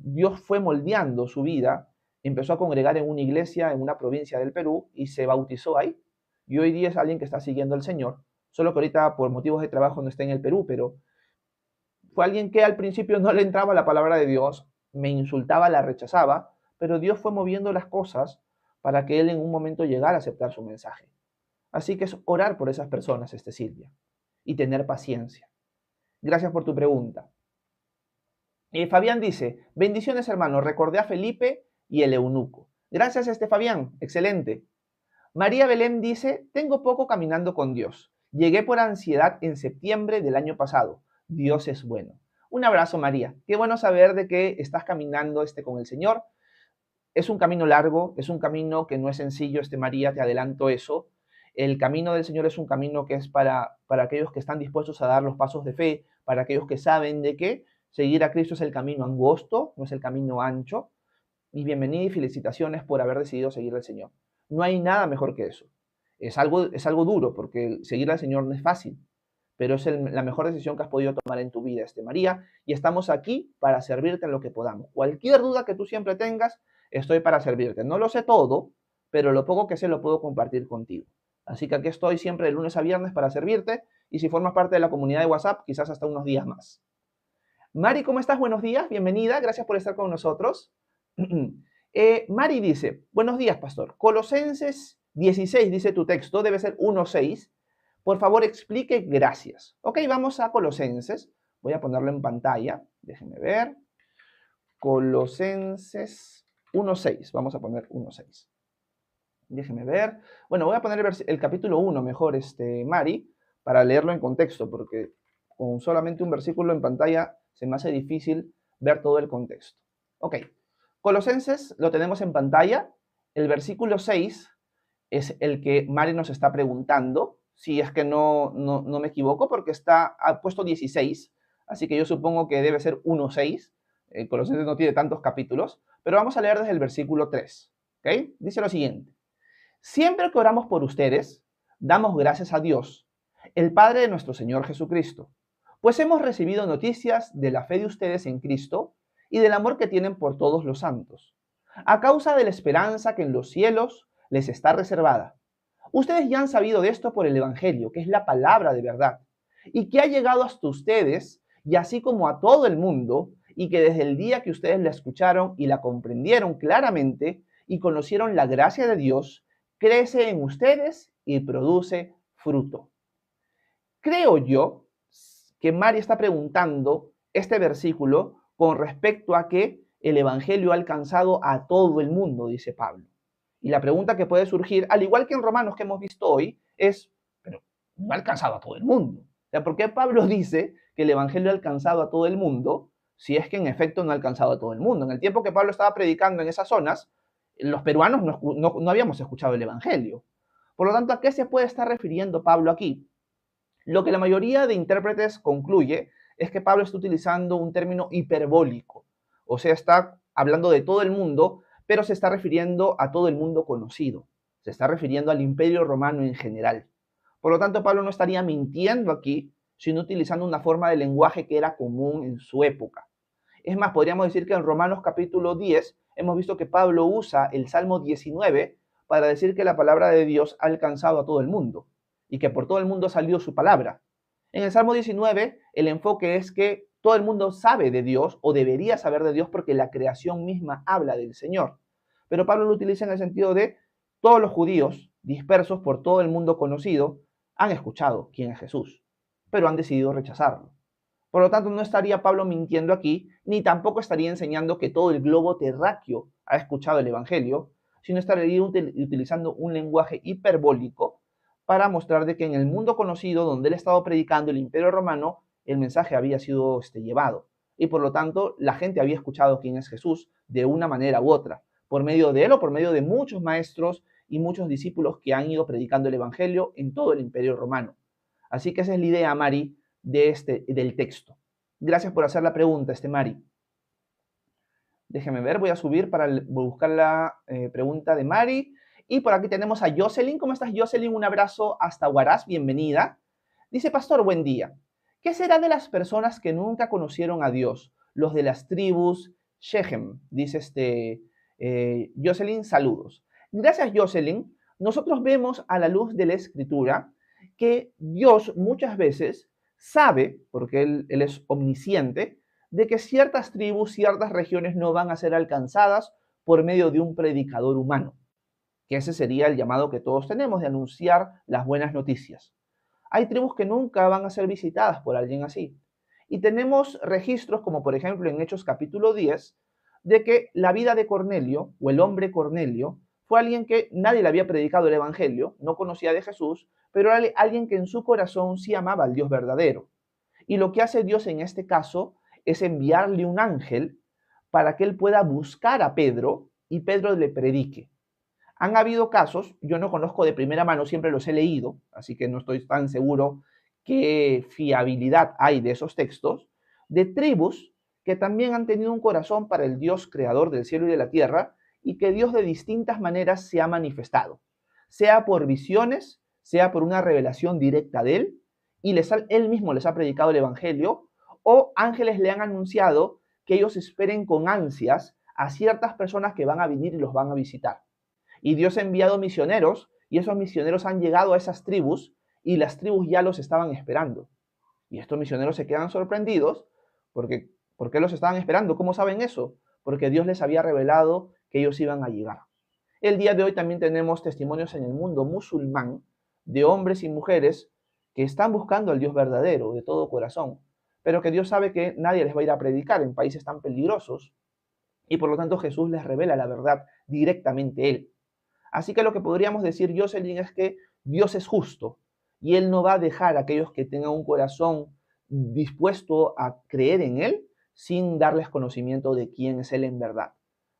Dios fue moldeando su vida, empezó a congregar en una iglesia en una provincia del Perú y se bautizó ahí. Y hoy día es alguien que está siguiendo al Señor, solo que ahorita por motivos de trabajo no está en el Perú, pero fue alguien que al principio no le entraba la palabra de Dios, me insultaba, la rechazaba, pero Dios fue moviendo las cosas para que él en un momento llegara a aceptar su mensaje. Así que es orar por esas personas, Silvia, y tener paciencia. Gracias por tu pregunta. Fabián dice, bendiciones hermano, recordé a Felipe y el eunuco. Gracias Fabián, excelente. María Belén dice, tengo poco caminando con Dios. Llegué por ansiedad en septiembre del año pasado. Dios es bueno. Un abrazo María. Qué bueno saber de que estás caminando con el Señor. Es un camino largo, es un camino que no es sencillo, María, te adelanto eso. El camino del Señor es un camino que es para aquellos que están dispuestos a dar los pasos de fe, para aquellos que saben de que seguir a Cristo es el camino angosto, no es el camino ancho. Y bienvenida y felicitaciones por haber decidido seguir al Señor. No hay nada mejor que eso. Es algo duro porque seguir al Señor no es fácil, pero es la mejor decisión que has podido tomar en tu vida, María, y estamos aquí para servirte en lo que podamos. Cualquier duda que tú siempre tengas, estoy para servirte. No lo sé todo, pero lo poco que sé lo puedo compartir contigo. Así que aquí estoy siempre de lunes a viernes para servirte y si formas parte de la comunidad de WhatsApp, quizás hasta unos días más. Mari, ¿cómo estás? Buenos días, bienvenida, gracias por estar con nosotros. Mari dice, buenos días, pastor. Colosenses 16, dice tu texto, debe ser 1:6. Por favor, explique, gracias. Ok, vamos a Colosenses. Voy a ponerlo en pantalla, déjenme ver. Colosenses 1:6, vamos a poner 1:6. Déjenme ver. Bueno, voy a poner el capítulo 1 mejor, Mari, para leerlo en contexto, porque con solamente un versículo en pantalla se me hace difícil ver todo el contexto. Ok, Colosenses lo tenemos en pantalla. El versículo 6 es el que Mari nos está preguntando, si es que no me equivoco, porque ha puesto 16, así que yo supongo que debe ser 1:6. Colosenses no tiene tantos capítulos, pero vamos a leer desde el versículo 3. ¿Ok? Dice lo siguiente. Siempre que oramos por ustedes, damos gracias a Dios, el Padre de nuestro Señor Jesucristo, pues hemos recibido noticias de la fe de ustedes en Cristo y del amor que tienen por todos los santos, a causa de la esperanza que en los cielos les está reservada. Ustedes ya han sabido de esto por el Evangelio, que es la palabra de verdad, y que ha llegado hasta ustedes, y así como a todo el mundo, y que desde el día que ustedes la escucharon y la comprendieron claramente y conocieron la gracia de Dios, crece en ustedes y produce fruto. Creo yo que Mari está preguntando este versículo con respecto a que el Evangelio ha alcanzado a todo el mundo, dice Pablo. Y la pregunta que puede surgir, al igual que en Romanos que hemos visto hoy, es, pero no ha alcanzado a todo el mundo. O sea, ¿por qué Pablo dice que el Evangelio ha alcanzado a todo el mundo si es que en efecto no ha alcanzado a todo el mundo? En el tiempo que Pablo estaba predicando en esas zonas, los peruanos no habíamos escuchado el Evangelio. Por lo tanto, ¿a qué se puede estar refiriendo Pablo aquí? Lo que la mayoría de intérpretes concluye es que Pablo está utilizando un término hiperbólico, o sea, está hablando de todo el mundo, pero se está refiriendo a todo el mundo conocido, se está refiriendo al Imperio Romano en general. Por lo tanto, Pablo no estaría mintiendo aquí, sino utilizando una forma de lenguaje que era común en su época. Es más, podríamos decir que en Romanos capítulo 10 hemos visto que Pablo usa el Salmo 19 para decir que la palabra de Dios ha alcanzado a todo el mundo y que por todo el mundo salió su palabra. En el Salmo 19, el enfoque es que todo el mundo sabe de Dios o debería saber de Dios porque la creación misma habla del Señor. Pero Pablo lo utiliza en el sentido de todos los judíos dispersos por todo el mundo conocido han escuchado quién es Jesús, pero han decidido rechazarlo. Por lo tanto, no estaría Pablo mintiendo aquí, ni tampoco estaría enseñando que todo el globo terráqueo ha escuchado el Evangelio, sino estaría utilizando un lenguaje hiperbólico para mostrar de que en el mundo conocido donde él estaba predicando el Imperio Romano, el mensaje había sido llevado. Y por lo tanto, la gente había escuchado quién es Jesús de una manera u otra, por medio de él o por medio de muchos maestros y muchos discípulos que han ido predicando el Evangelio en todo el Imperio Romano. Así que esa es la idea, Mari, del texto. Gracias por hacer la pregunta, Mari. Déjeme ver, voy a subir para buscar la pregunta de Mari. Y por aquí tenemos a Jocelyn. ¿Cómo estás, Jocelyn? Un abrazo hasta Huaraz, bienvenida. Dice, pastor, buen día. ¿Qué será de las personas que nunca conocieron a Dios? Los de las tribus Shechem. Dice Jocelyn, saludos. Gracias, Jocelyn. Nosotros vemos a la luz de la Escritura que Dios muchas veces sabe, porque Él es omnisciente, de que ciertas tribus, ciertas regiones no van a ser alcanzadas por medio de un predicador humano, que ese sería el llamado que todos tenemos de anunciar las buenas noticias. Hay tribus que nunca van a ser visitadas por alguien así. Y tenemos registros, como por ejemplo en Hechos capítulo 10, de que la vida de Cornelio, o el hombre Cornelio, fue alguien que nadie le había predicado el Evangelio, no conocía de Jesús, pero era alguien que en su corazón sí amaba al Dios verdadero. Y lo que hace Dios en este caso es enviarle un ángel para que él pueda buscar a Pedro y Pedro le predique. Han habido casos, yo no conozco de primera mano, siempre los he leído, así que no estoy tan seguro qué fiabilidad hay de esos textos, de tribus que también han tenido un corazón para el Dios creador del cielo y de la tierra y que Dios de distintas maneras se ha manifestado, sea por visiones, sea por una revelación directa de él, y él mismo les ha predicado el Evangelio, o ángeles le han anunciado que ellos esperen con ansias a ciertas personas que van a venir y los van a visitar. Y Dios ha enviado misioneros, y esos misioneros han llegado a esas tribus, y las tribus ya los estaban esperando. Y estos misioneros se quedan sorprendidos, porque ¿por qué los estaban esperando? ¿Cómo saben eso? Porque Dios les había revelado que ellos iban a llegar. El día de hoy también tenemos testimonios en el mundo musulmán de hombres y mujeres que están buscando al Dios verdadero de todo corazón, pero que Dios sabe que nadie les va a ir a predicar en países tan peligrosos, y por lo tanto Jesús les revela la verdad directamente Él. Así que lo que podríamos decir, Jocelyn, es que Dios es justo y Él no va a dejar a aquellos que tengan un corazón dispuesto a creer en Él sin darles conocimiento de quién es Él en verdad.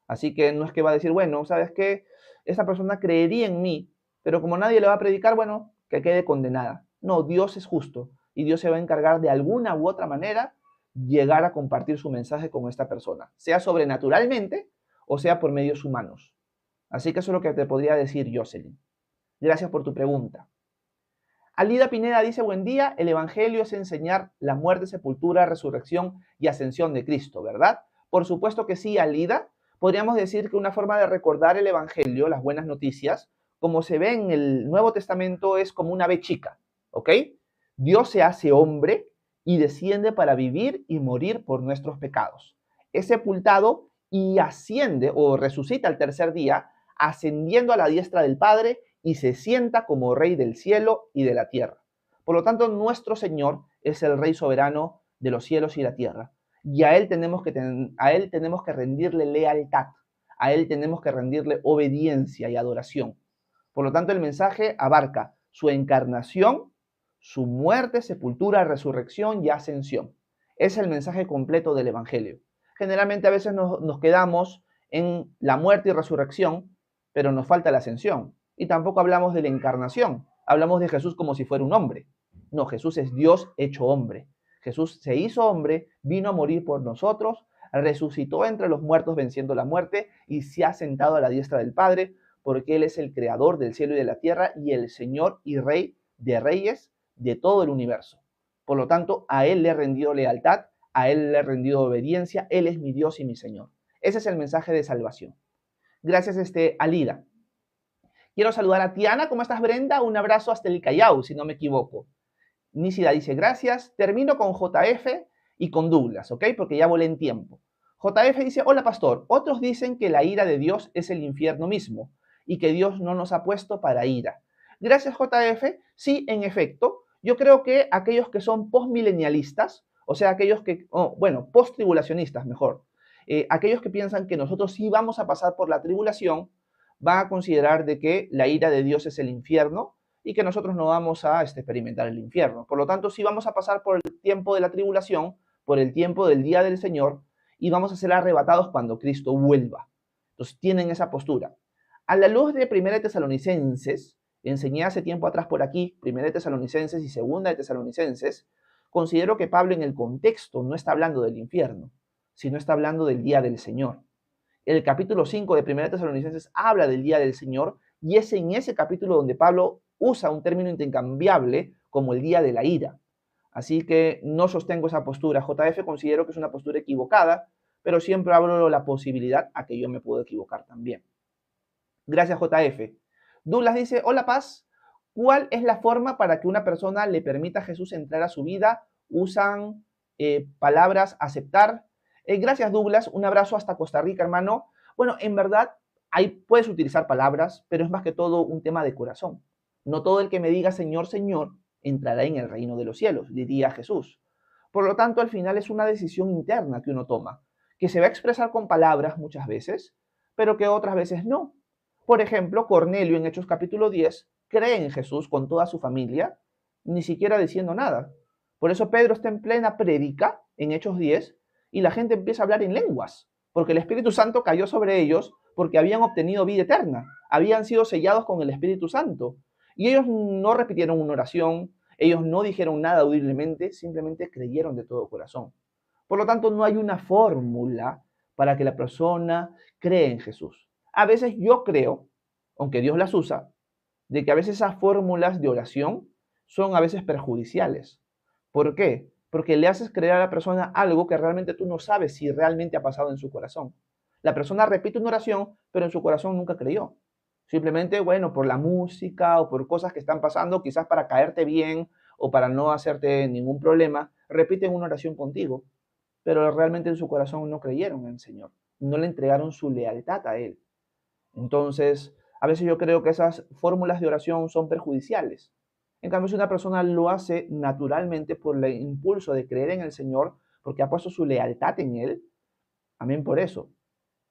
Así que no es que va a decir, bueno, ¿sabes qué? Esa persona creería en mí, pero como nadie le va a predicar, bueno, que quede condenada. No, Dios es justo y Dios se va a encargar de alguna u otra manera llegar a compartir su mensaje con esta persona, sea sobrenaturalmente o sea por medios humanos. Así que eso es lo que te podría decir, Jocelyn. Gracias por tu pregunta. Alida Pineda dice, buen día, el Evangelio es enseñar la muerte, sepultura, resurrección y ascensión de Cristo, ¿verdad? Por supuesto que sí, Alida. Podríamos decir que una forma de recordar el Evangelio, las buenas noticias, como se ve en el Nuevo Testamento, es como una B chica, ¿ok? Dios se hace hombre y desciende para vivir y morir por nuestros pecados. Es sepultado y asciende o resucita al tercer día, ascendiendo a la diestra del Padre y se sienta como Rey del cielo y de la tierra. Por lo tanto, nuestro Señor es el Rey soberano de los cielos y la tierra. Y a Él tenemos que rendirle lealtad, a Él tenemos que rendirle obediencia y adoración. Por lo tanto, el mensaje abarca su encarnación, su muerte, sepultura, resurrección y ascensión. Es el mensaje completo del Evangelio. Generalmente a veces nos quedamos en la muerte y resurrección, pero nos falta la ascensión. Y tampoco hablamos de la encarnación. Hablamos de Jesús como si fuera un hombre. No, Jesús es Dios hecho hombre. Jesús se hizo hombre, vino a morir por nosotros, resucitó entre los muertos venciendo la muerte y se ha sentado a la diestra del Padre, porque Él es el creador del cielo y de la tierra y el Señor y Rey de reyes de todo el universo. Por lo tanto, a Él le he rendido lealtad, a Él le he rendido obediencia, Él es mi Dios y mi Señor. Ese es el mensaje de salvación. Gracias, Alida. Quiero saludar a Tiana. ¿Cómo estás, Brenda? Un abrazo hasta el Callao, si no me equivoco. Nísida dice gracias. Termino con JF y con Douglas, ¿ok? Porque ya volé en tiempo. JF dice, hola pastor, otros dicen que la ira de Dios es el infierno mismo y que Dios no nos ha puesto para ira. Gracias, JF. Sí, en efecto, yo creo que aquellos que son postmilenialistas, o sea, aquellos que, post-tribulacionistas mejor, aquellos que piensan que nosotros sí vamos a pasar por la tribulación, van a considerar de que la ira de Dios es el infierno y que nosotros no vamos a experimentar el infierno. Por lo tanto, sí vamos a pasar por el tiempo de la tribulación, por el tiempo del día del Señor, y vamos a ser arrebatados cuando Cristo vuelva. Entonces, tienen esa postura. A la luz de 1 Tesalonicenses, enseñé hace tiempo atrás por aquí, 1 Tesalonicenses y 2 de Tesalonicenses, considero que Pablo en el contexto no está hablando del infierno, sino está hablando del día del Señor. El capítulo 5 de 1 Tesalonicenses habla del día del Señor y es en ese capítulo donde Pablo usa un término intercambiable como el día de la ira. Así que no sostengo esa postura. JF considero que es una postura equivocada, pero siempre abro la posibilidad a que yo me puedo equivocar también. Gracias, JF. Douglas dice, hola Paz, ¿cuál es la forma para que una persona le permita a Jesús entrar a su vida? Usan palabras aceptar. Gracias, Douglas. Un abrazo hasta Costa Rica, hermano. Bueno, en verdad, ahí puedes utilizar palabras, pero es más que todo un tema de corazón. No todo el que me diga Señor, Señor, entrará en el reino de los cielos, diría Jesús. Por lo tanto, al final es una decisión interna que uno toma, que se va a expresar con palabras muchas veces, pero que otras veces no. Por ejemplo, Cornelio en Hechos capítulo 10 cree en Jesús con toda su familia, ni siquiera diciendo nada. Por eso Pedro está en plena prédica en Hechos 10 y la gente empieza a hablar en lenguas, porque el Espíritu Santo cayó sobre ellos porque habían obtenido vida eterna, habían sido sellados con el Espíritu Santo. Y ellos no repitieron una oración, ellos no dijeron nada audiblemente, simplemente creyeron de todo corazón. Por lo tanto, no hay una fórmula para que la persona cree en Jesús. A veces yo creo, aunque Dios las usa, de que a veces esas fórmulas de oración son a veces perjudiciales. ¿Por qué? Porque le haces creer a la persona algo que realmente tú no sabes si realmente ha pasado en su corazón. La persona repite una oración, pero en su corazón nunca creyó. Simplemente, bueno, por la música o por cosas que están pasando, quizás para caerte bien o para no hacerte ningún problema, repiten una oración contigo, pero realmente en su corazón no creyeron en el Señor, no le entregaron su lealtad a Él. Entonces, a veces yo creo que esas fórmulas de oración son perjudiciales. En cambio, si una persona lo hace naturalmente por el impulso de creer en el Señor, porque ha puesto su lealtad en Él, amén por eso.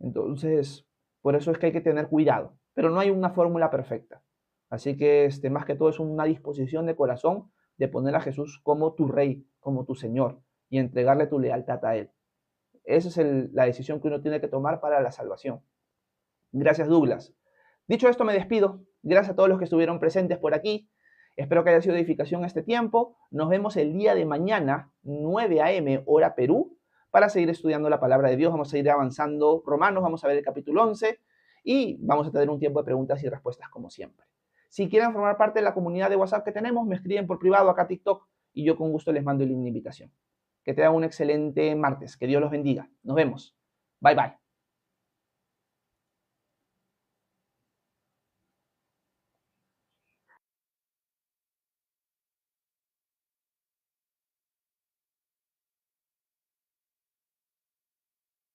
Entonces, por eso es que hay que tener cuidado. Pero no hay una fórmula perfecta. Así que más que todo es una disposición de corazón de poner a Jesús como tu Rey, como tu Señor y entregarle tu lealtad a Él. Esa es la decisión que uno tiene que tomar para la salvación. Gracias, Douglas. Dicho esto, me despido. Gracias a todos los que estuvieron presentes por aquí. Espero que haya sido de edificación este tiempo. Nos vemos el día de mañana, 9 a.m. hora Perú, para seguir estudiando la palabra de Dios. Vamos a seguir avanzando Romanos, vamos a ver el capítulo 11 y vamos a tener un tiempo de preguntas y respuestas como siempre. Si quieren formar parte de la comunidad de WhatsApp que tenemos, me escriben por privado acá a TikTok y yo con gusto les mando el link de invitación. Que tengan un excelente martes. Que Dios los bendiga. Nos vemos. Bye, bye.